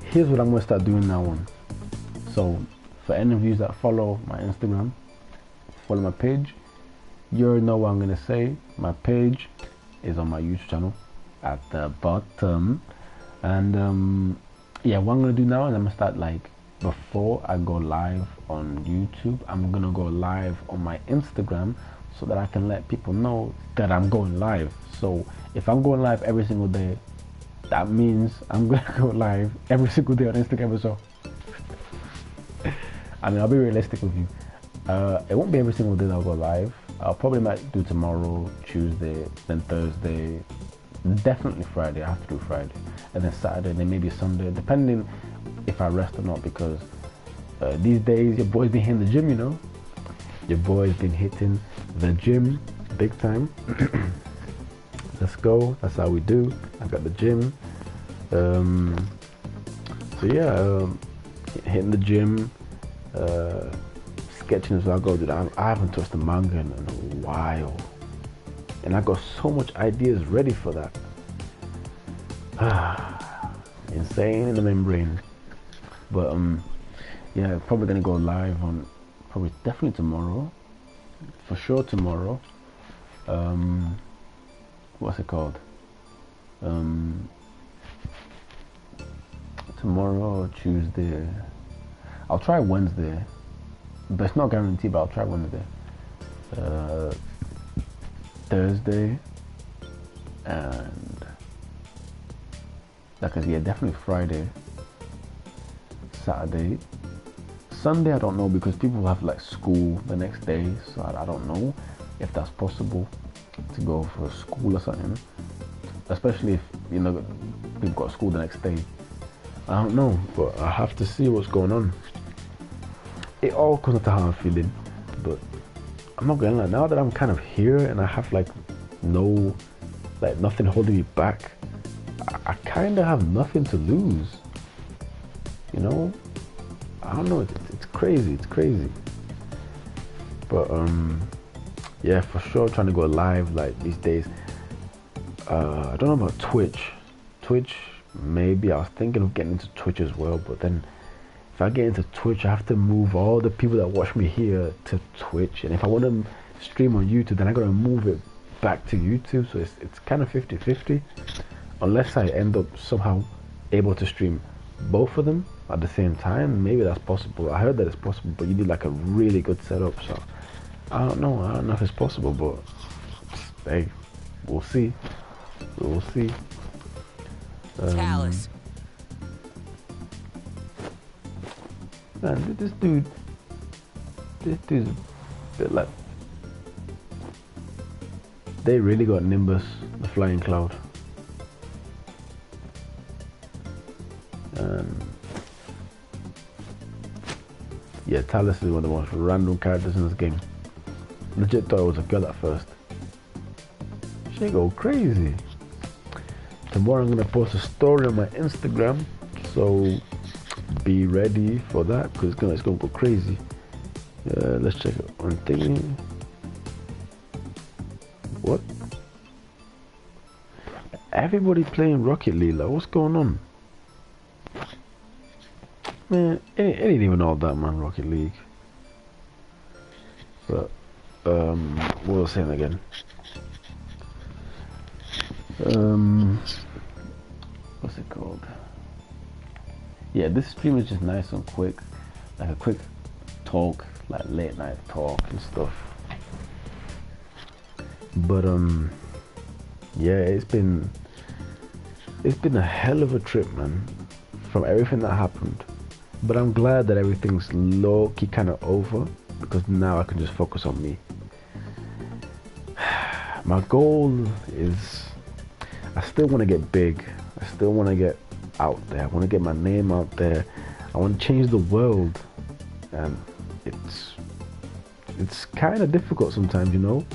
Speaker 1: here's what I'm gonna start doing now on. So for any of you that follow my Instagram, follow my page, you already know what I'm gonna say. My page is on my YouTube channel at the bottom, and yeah, what I'm gonna do now is I'm gonna start, like, before I go live on YouTube, I'm gonna go live on my Instagram so that I can let people know that I'm going live. So if I'm going live every single day, that means I'm gonna go live every single day on Instagram as well. I mean, I'll be realistic with you. It won't be every single day that I'll go live. I'll probably might do tomorrow, Tuesday, then Thursday, definitely Friday. I have to do Friday, and then Saturday, and then maybe Sunday, depending if I rest or not. Because these days, your boy's been hitting the gym. Your boy's been hitting the gym big time. Let's go. That's how we do. I got the gym. So yeah, hitting the gym. Sketching as well. Dude, I haven't touched the manga in a while, and I got so much ideas ready for that. Insane in the membrane. But yeah, probably gonna go live on definitely tomorrow, for sure tomorrow. What's it called? Tomorrow, Tuesday. I'll try Wednesday, but it's not guaranteed. But I'll try Wednesday. Thursday, and yeah, definitely Friday, Saturday, Sunday. I don't know because people have like school the next day, so I don't know if that's possible to go for school or something. Especially if people got school the next day. I don't know, but I have to see what's going on. It all comes to how I'm feeling, but I'm not gonna lie. Now that I'm kind of here and I have nothing holding me back, I kind of have nothing to lose. I don't know. It's crazy. It's crazy. But yeah, for sure, trying to go live like these days. I don't know about Twitch. Maybe I was thinking of getting into Twitch as well, but then if I get into Twitch, I have to move all the people that watch me here to Twitch, and if I want to stream on YouTube, then I gotta move it back to YouTube. So it's kind of 50-50, unless I end up somehow able to stream both of them at the same time. Maybe that's possible. I heard that it's possible, but you need like a really good setup. So I don't know if it's possible, but hey, we'll see. We'll see.
Speaker 4: Talus.
Speaker 1: Man, this dude's a bit like... They really got Nimbus, the flying cloud. Yeah, Talus is one of the most random characters in this game. Legit thought it was a girl at first. She go crazy. Tomorrow I'm gonna post a story on my Instagram, so be ready for that because it's gonna go crazy. Let's check it on thingy. What? Everybody playing Rocket League, like what's going on? Man, it ain't even all that, man, Rocket League. But, what was I saying again? What's it called? Yeah, this stream is just nice and quick. Like a quick talk, like late night talk and stuff. But, yeah, it's been a hell of a trip, man, from everything that happened. But I'm glad that everything's low-key kind of over because now I can just focus on me. My goal is I still want to get big. I still want to get out there. I want to get my name out there. I want to change the world. And it's kind of difficult sometimes, you know,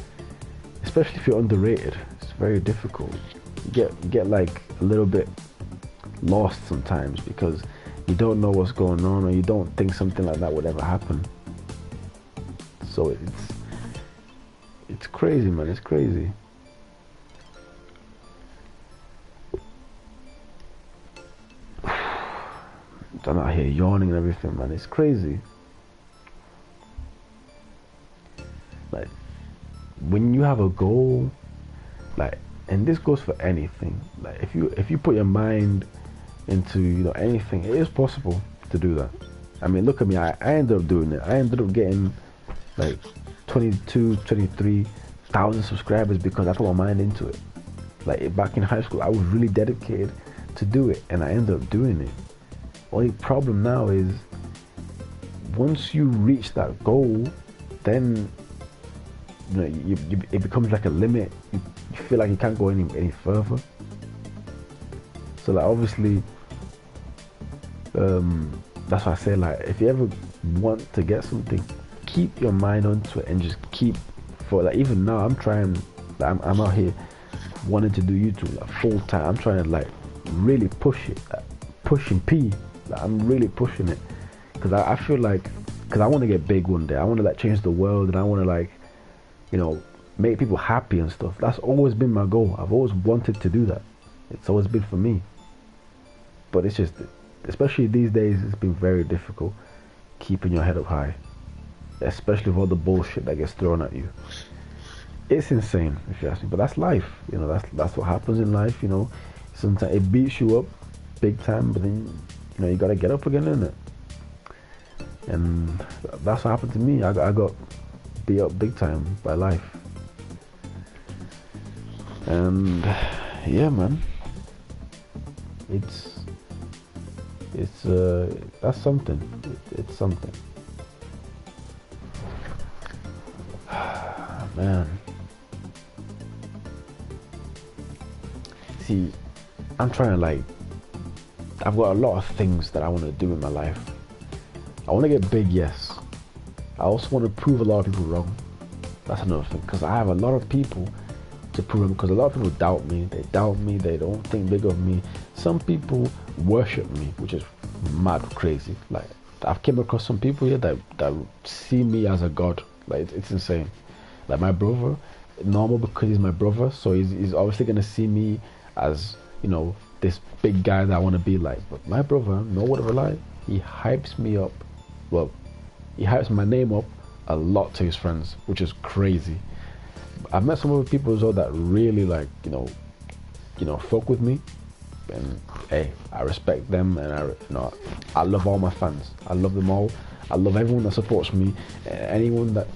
Speaker 1: especially if you're underrated. It's very difficult. You get like a little bit lost sometimes because you don't know what's going on or you don't think something like that would ever happen. So it's crazy, man. It's crazy. I'm out here yawning and everything, man. It's crazy. Like when you have a goal, like, and this goes for anything. Like if you put your mind into, you know, anything, it is possible to do that. I mean, look at me. I ended up doing it. I ended up getting like 23,000 subscribers because I put my mind into it. Like back in high school, I was really dedicated to do it, and I ended up doing it. Only problem now is once you reach that goal, then you know it becomes like a limit. You feel like you can't go any further. So like obviously, that's why I say, like, if you ever want to get something, keep your mind onto it and just keep for, like, even now I'm trying, like, I'm out here wanting to do YouTube like full time. I'm trying to like really push it, like, pushing P. Like, I'm really pushing it because I feel like, because I want to get big one day. I want to like change the world, and I want to, like, you know, make people happy and stuff. That's always been my goal. I've always wanted to do that. It's always been for me. But it's just, especially these days, it's been very difficult keeping your head up high, especially with all the bullshit that gets thrown at you. It's insane, if you ask me, but that's life. You know, that's what happens in life. You know, sometimes it beats you up big time, but then, you know, you gotta get up again, innit? And that's what happened to me. I got beat up big time by life, and yeah, man, it's that's something. It's something. Man, see, I'm trying to, like, I've got a lot of things that I want to do in my life. I want to get big, yes. I also want to prove a lot of people wrong. That's another thing, because I have a lot of people to prove them, because a lot of people doubt me. They doubt me. They don't think big of me. Some people worship me, which is mad crazy. Like, I've came across some people here that see me as a god. Like, it's insane. Like, my brother, normal because he's my brother, so he's obviously gonna see me as, you know, this big guy that I want to be like. But my brother, no word of a lie, he hypes me up. Well, he hypes my name up a lot to his friends, which is crazy. I've met some other people as well that really, like, you know, fuck with me, and hey, I respect them, and I love all my fans. I love them all. I love everyone that supports me. Anyone that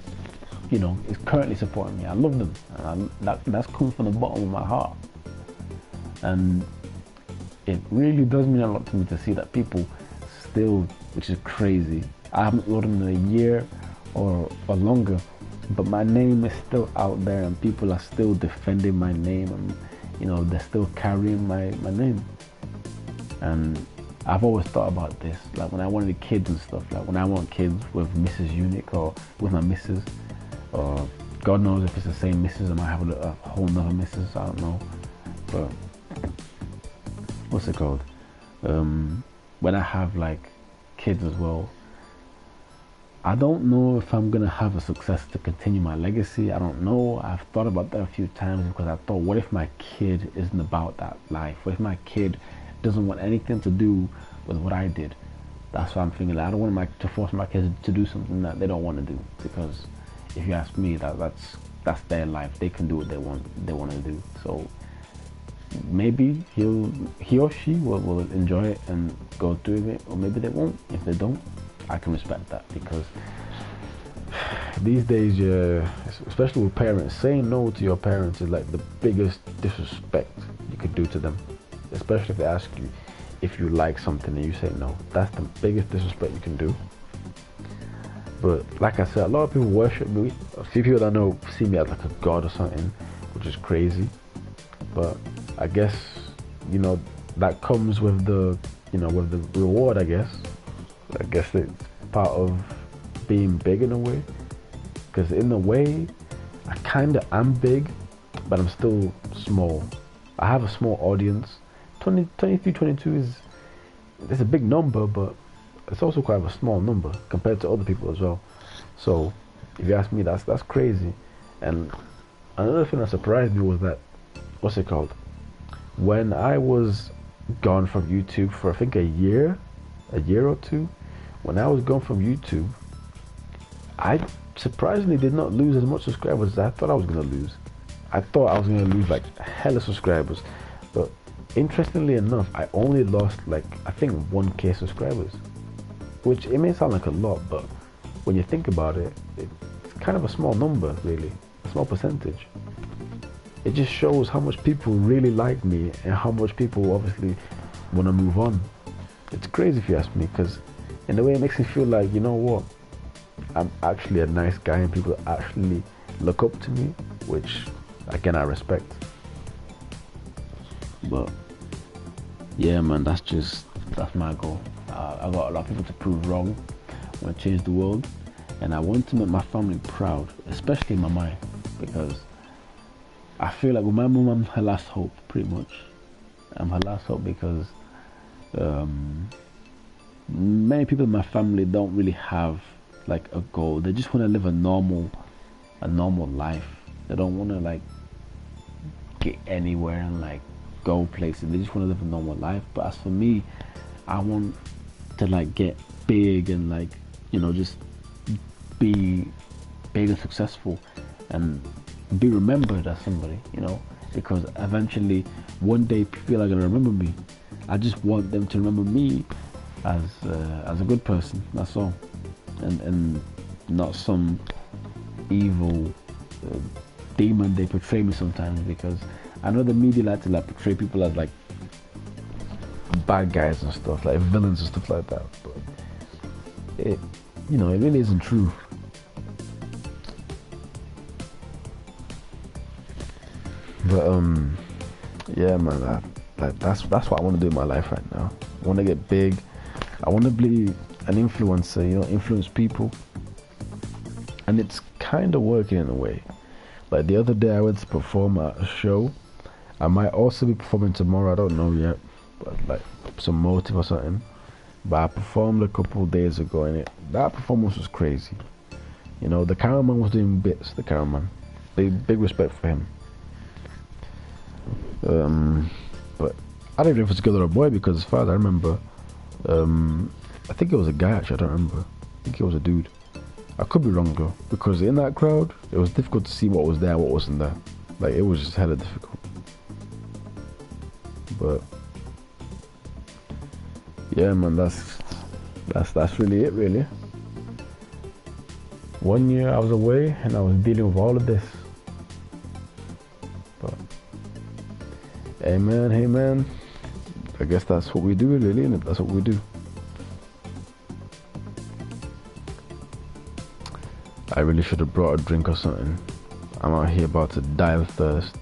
Speaker 1: you know, is currently supporting me. I love them, and that's coming from the bottom of my heart. And it really does mean a lot to me to see that people still, which is crazy. I haven't uploaded in a year or longer, but my name is still out there, and people are still defending my name, and you know, they're still carrying my name. And I've always thought about this, like when I wanted kids and stuff, like when I want kids with Mrs. Unik or with my missus, or God knows if it's the same missus, I might have a whole nother missus, I don't know. But what's it called? When I have like kids as well, I don't know if I'm gonna have a success to continue my legacy. I don't know. I've thought about that a few times, because I thought, what if my kid isn't about that life? What if my kid doesn't want anything to do with what I did? That's what I'm thinking. Like, I don't want to force my kids to do something that they don't want to do, because if you ask me, that's their life. They can do what they want to do. So maybe he or she will enjoy it and go through it, or maybe they won't. If they don't, I can respect that, because these days, especially with parents, saying no to your parents is like the biggest disrespect you could do to them. Especially if they ask you if you like something and you say no. That's the biggest disrespect you can do. But like I said, a lot of people worship me. A few people that I know see me as like a god or something, which is crazy. But I guess, you know, that comes with the, you know, with the reward, I guess. I guess it's part of being big in a way. Because in a way, I kind of am big, but I'm still small. I have a small audience. 23, 22 it's a big number, but it's also quite a small number compared to other people as well. So if you ask me, that's crazy. And another thing that surprised me was that, what's it called? When I was gone from YouTube for I think a year or two, when I was gone from YouTube, I surprisingly did not lose as much subscribers as I thought I was gonna lose. I thought I was gonna lose like hella subscribers, but interestingly enough, I only lost like I think 1K subscribers, which it may sound like a lot, but when you think about it, it's kind of a small number, really, a small percentage. It just shows how much people really like me and how much people obviously want to move on. It's crazy if you ask me, because in a way it makes me feel like, you know what, I'm actually a nice guy and people actually look up to me, which again I respect. But yeah, man, that's my goal. I got a lot of people to prove wrong. I want to change the world, and I want to make my family proud, especially my mom, because I feel like with my mom, I'm her last hope, pretty much. I'm her last hope because many people in my family don't really have like a goal. They just want to live a normal life. They don't want to like get anywhere and like go places. They just want to live a normal life. But as for me, I want to like get big and like, you know, just be big and successful and be remembered as somebody, you know, because eventually one day people are gonna remember me. I just want them to remember me as a good person. That's all, and not some evil demon they portray me sometimes, because I know the media like to like portray people as like bad guys and stuff, like villains and stuff like that, but it, you know, it really isn't true. But yeah, man, that's what I want to do in my life right now. I want to get big. I want to be an influencer, you know, influence people, and it's kind of working in a way. Like the other day, I went to perform at a show. I might also be performing tomorrow. I don't know yet, but like some motive or something. But I performed a couple of days ago, and that performance was crazy. You know, the cameraman was doing bits. The cameraman, big respect for him. But I don't know if it's a girl or a boy, because as far as I remember, I think it was a guy actually. I don't remember. I think it was a dude. I could be wrong though, because in that crowd, it was difficult to see what was there, what wasn't there. Like it was just hella difficult. But yeah, man, that's really it, really. 1 year I was away and I was dealing with all of this. But hey man, I guess that's what we do, really, isn't it? That's what we do. I really should have brought a drink or something. I'm out here about to die of thirst.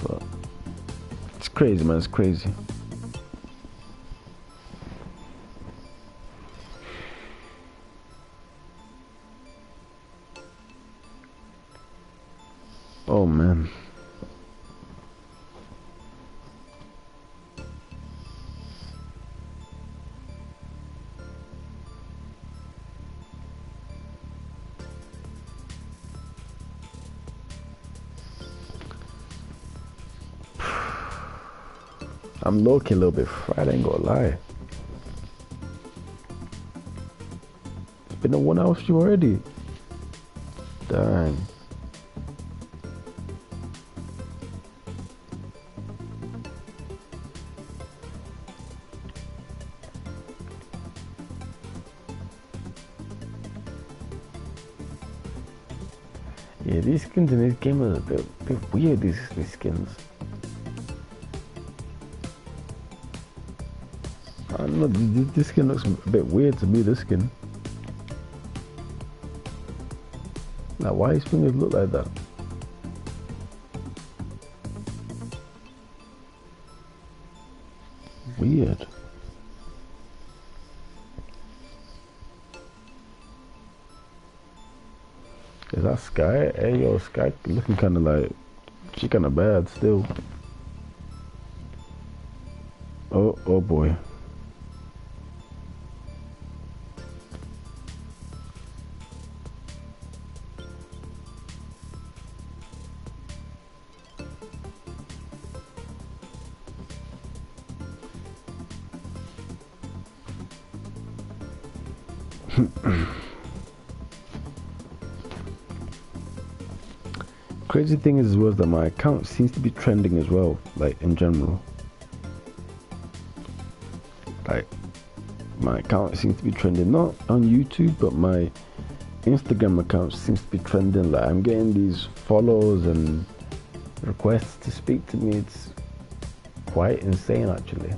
Speaker 1: But it's crazy, man, it's crazy. Oh man. I'm low-key a little bit fried, I ain't gonna lie. It's been a 1 hour stream already. Dang. Yeah, these skins in this game are a bit weird, these skins. I don't know, this skin looks a bit weird to me, this skin. Like, why his fingers look like that? Weird. Is that Sky? Hey, yo, Sky looking kind of like, she kind of bad still. Oh boy. Crazy thing is as well that my account seems to be trending as well, like in general. Like my account seems to be trending, not on YouTube, but my Instagram account seems to be trending. Like I'm getting these follows and requests to speak to me. It's quite insane actually.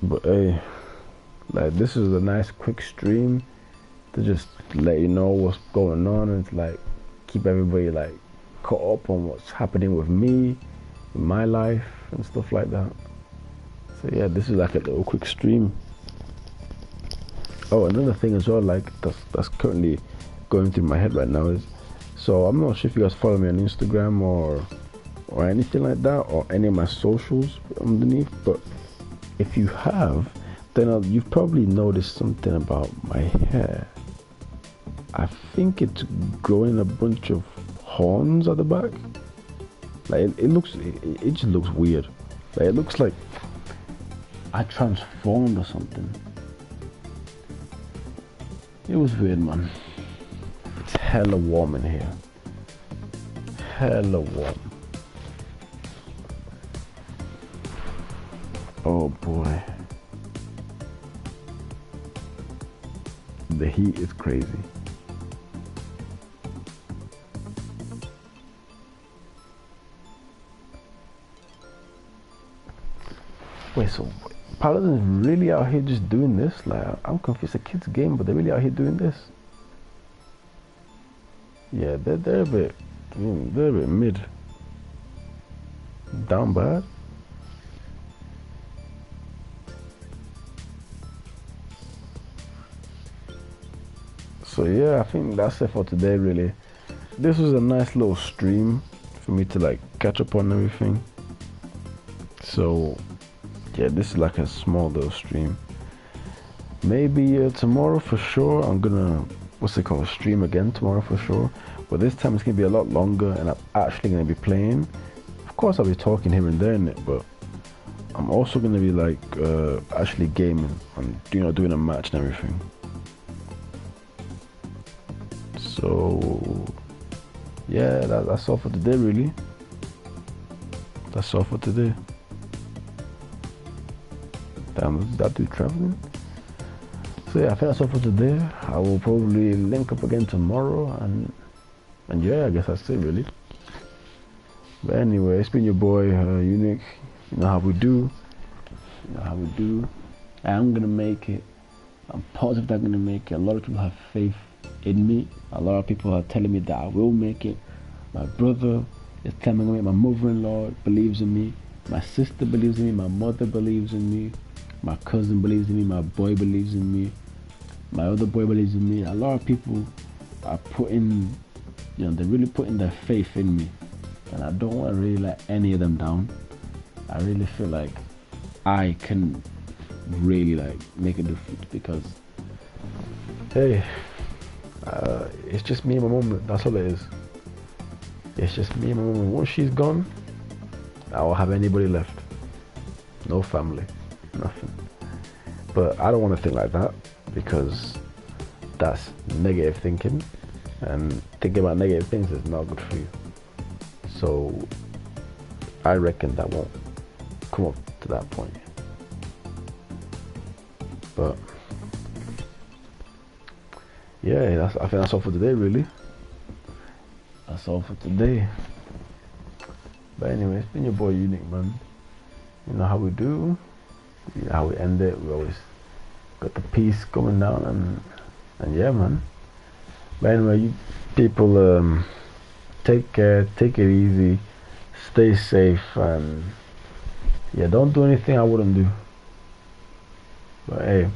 Speaker 1: But hey, like this is a nice quick stream to just let you know what's going on and to like keep everybody like caught up on what's happening with me, in my life and stuff like that. So yeah, this is like a little quick stream. Oh, another thing as well, like that's currently going through my head right now is, so I'm not sure if you guys follow me on Instagram or anything like that, or any of my socials underneath, but if you have, then you've probably noticed something about my hair. I think it's growing a bunch of horns at the back. Like it just looks weird. Like it looks like I transformed or something. It was weird, man. It's hella warm in here. Hella warm. Oh boy. The heat is crazy. Wait, so Paladin's really out here just doing this? Like, I'm confused. It's a kid's game, but they're really out here doing this? Yeah, they're a bit mid. Down bad. So yeah, I think that's it for today really. This was a nice little stream for me to like catch up on everything. So yeah, this is like a small little stream. Maybe tomorrow for sure I'm gonna, stream again tomorrow for sure. But this time it's gonna be a lot longer and I'm actually gonna be playing. Of course I'll be talking here and there in it, but I'm also gonna be like actually gaming and doing a match and everything. So yeah, that's all for today, really. That's all for today. Damn, is that do traveling? So yeah, I think that's all for today. I will probably link up again tomorrow, and yeah, I guess that's it, really. But anyway, it's been your boy Unik. You know how we do. You know how we do. I'm gonna make it. I'm positive that I'm gonna make it. A lot of people have faith in me. A lot of people are telling me that I will make it. My brother is telling me. My mother-in-law believes in me. My sister believes in me. My mother believes in me. My cousin believes in me. My boy believes in me. My other boy believes in me. A lot of people are putting, they're really putting their faith in me, and I don't want to really let any of them down. I really feel like I can really make a difference, because hey, it's just me and my mom. That's all it is. It's just me and my mom. Once she's gone, I won't have anybody left. No family, nothing. But I don't want to think like that, because that's negative thinking, and thinking about negative things is not good for you. So I reckon that won't come up to that point. But yeah, I think that's all for today, really. That's all for today. But anyway, it's been your boy Unik, man. You know how we do. You know how we end it. We always got the peace going down, and yeah, man. But anyway, you people, take care, take it easy, stay safe, and yeah, don't do anything I wouldn't do. But hey,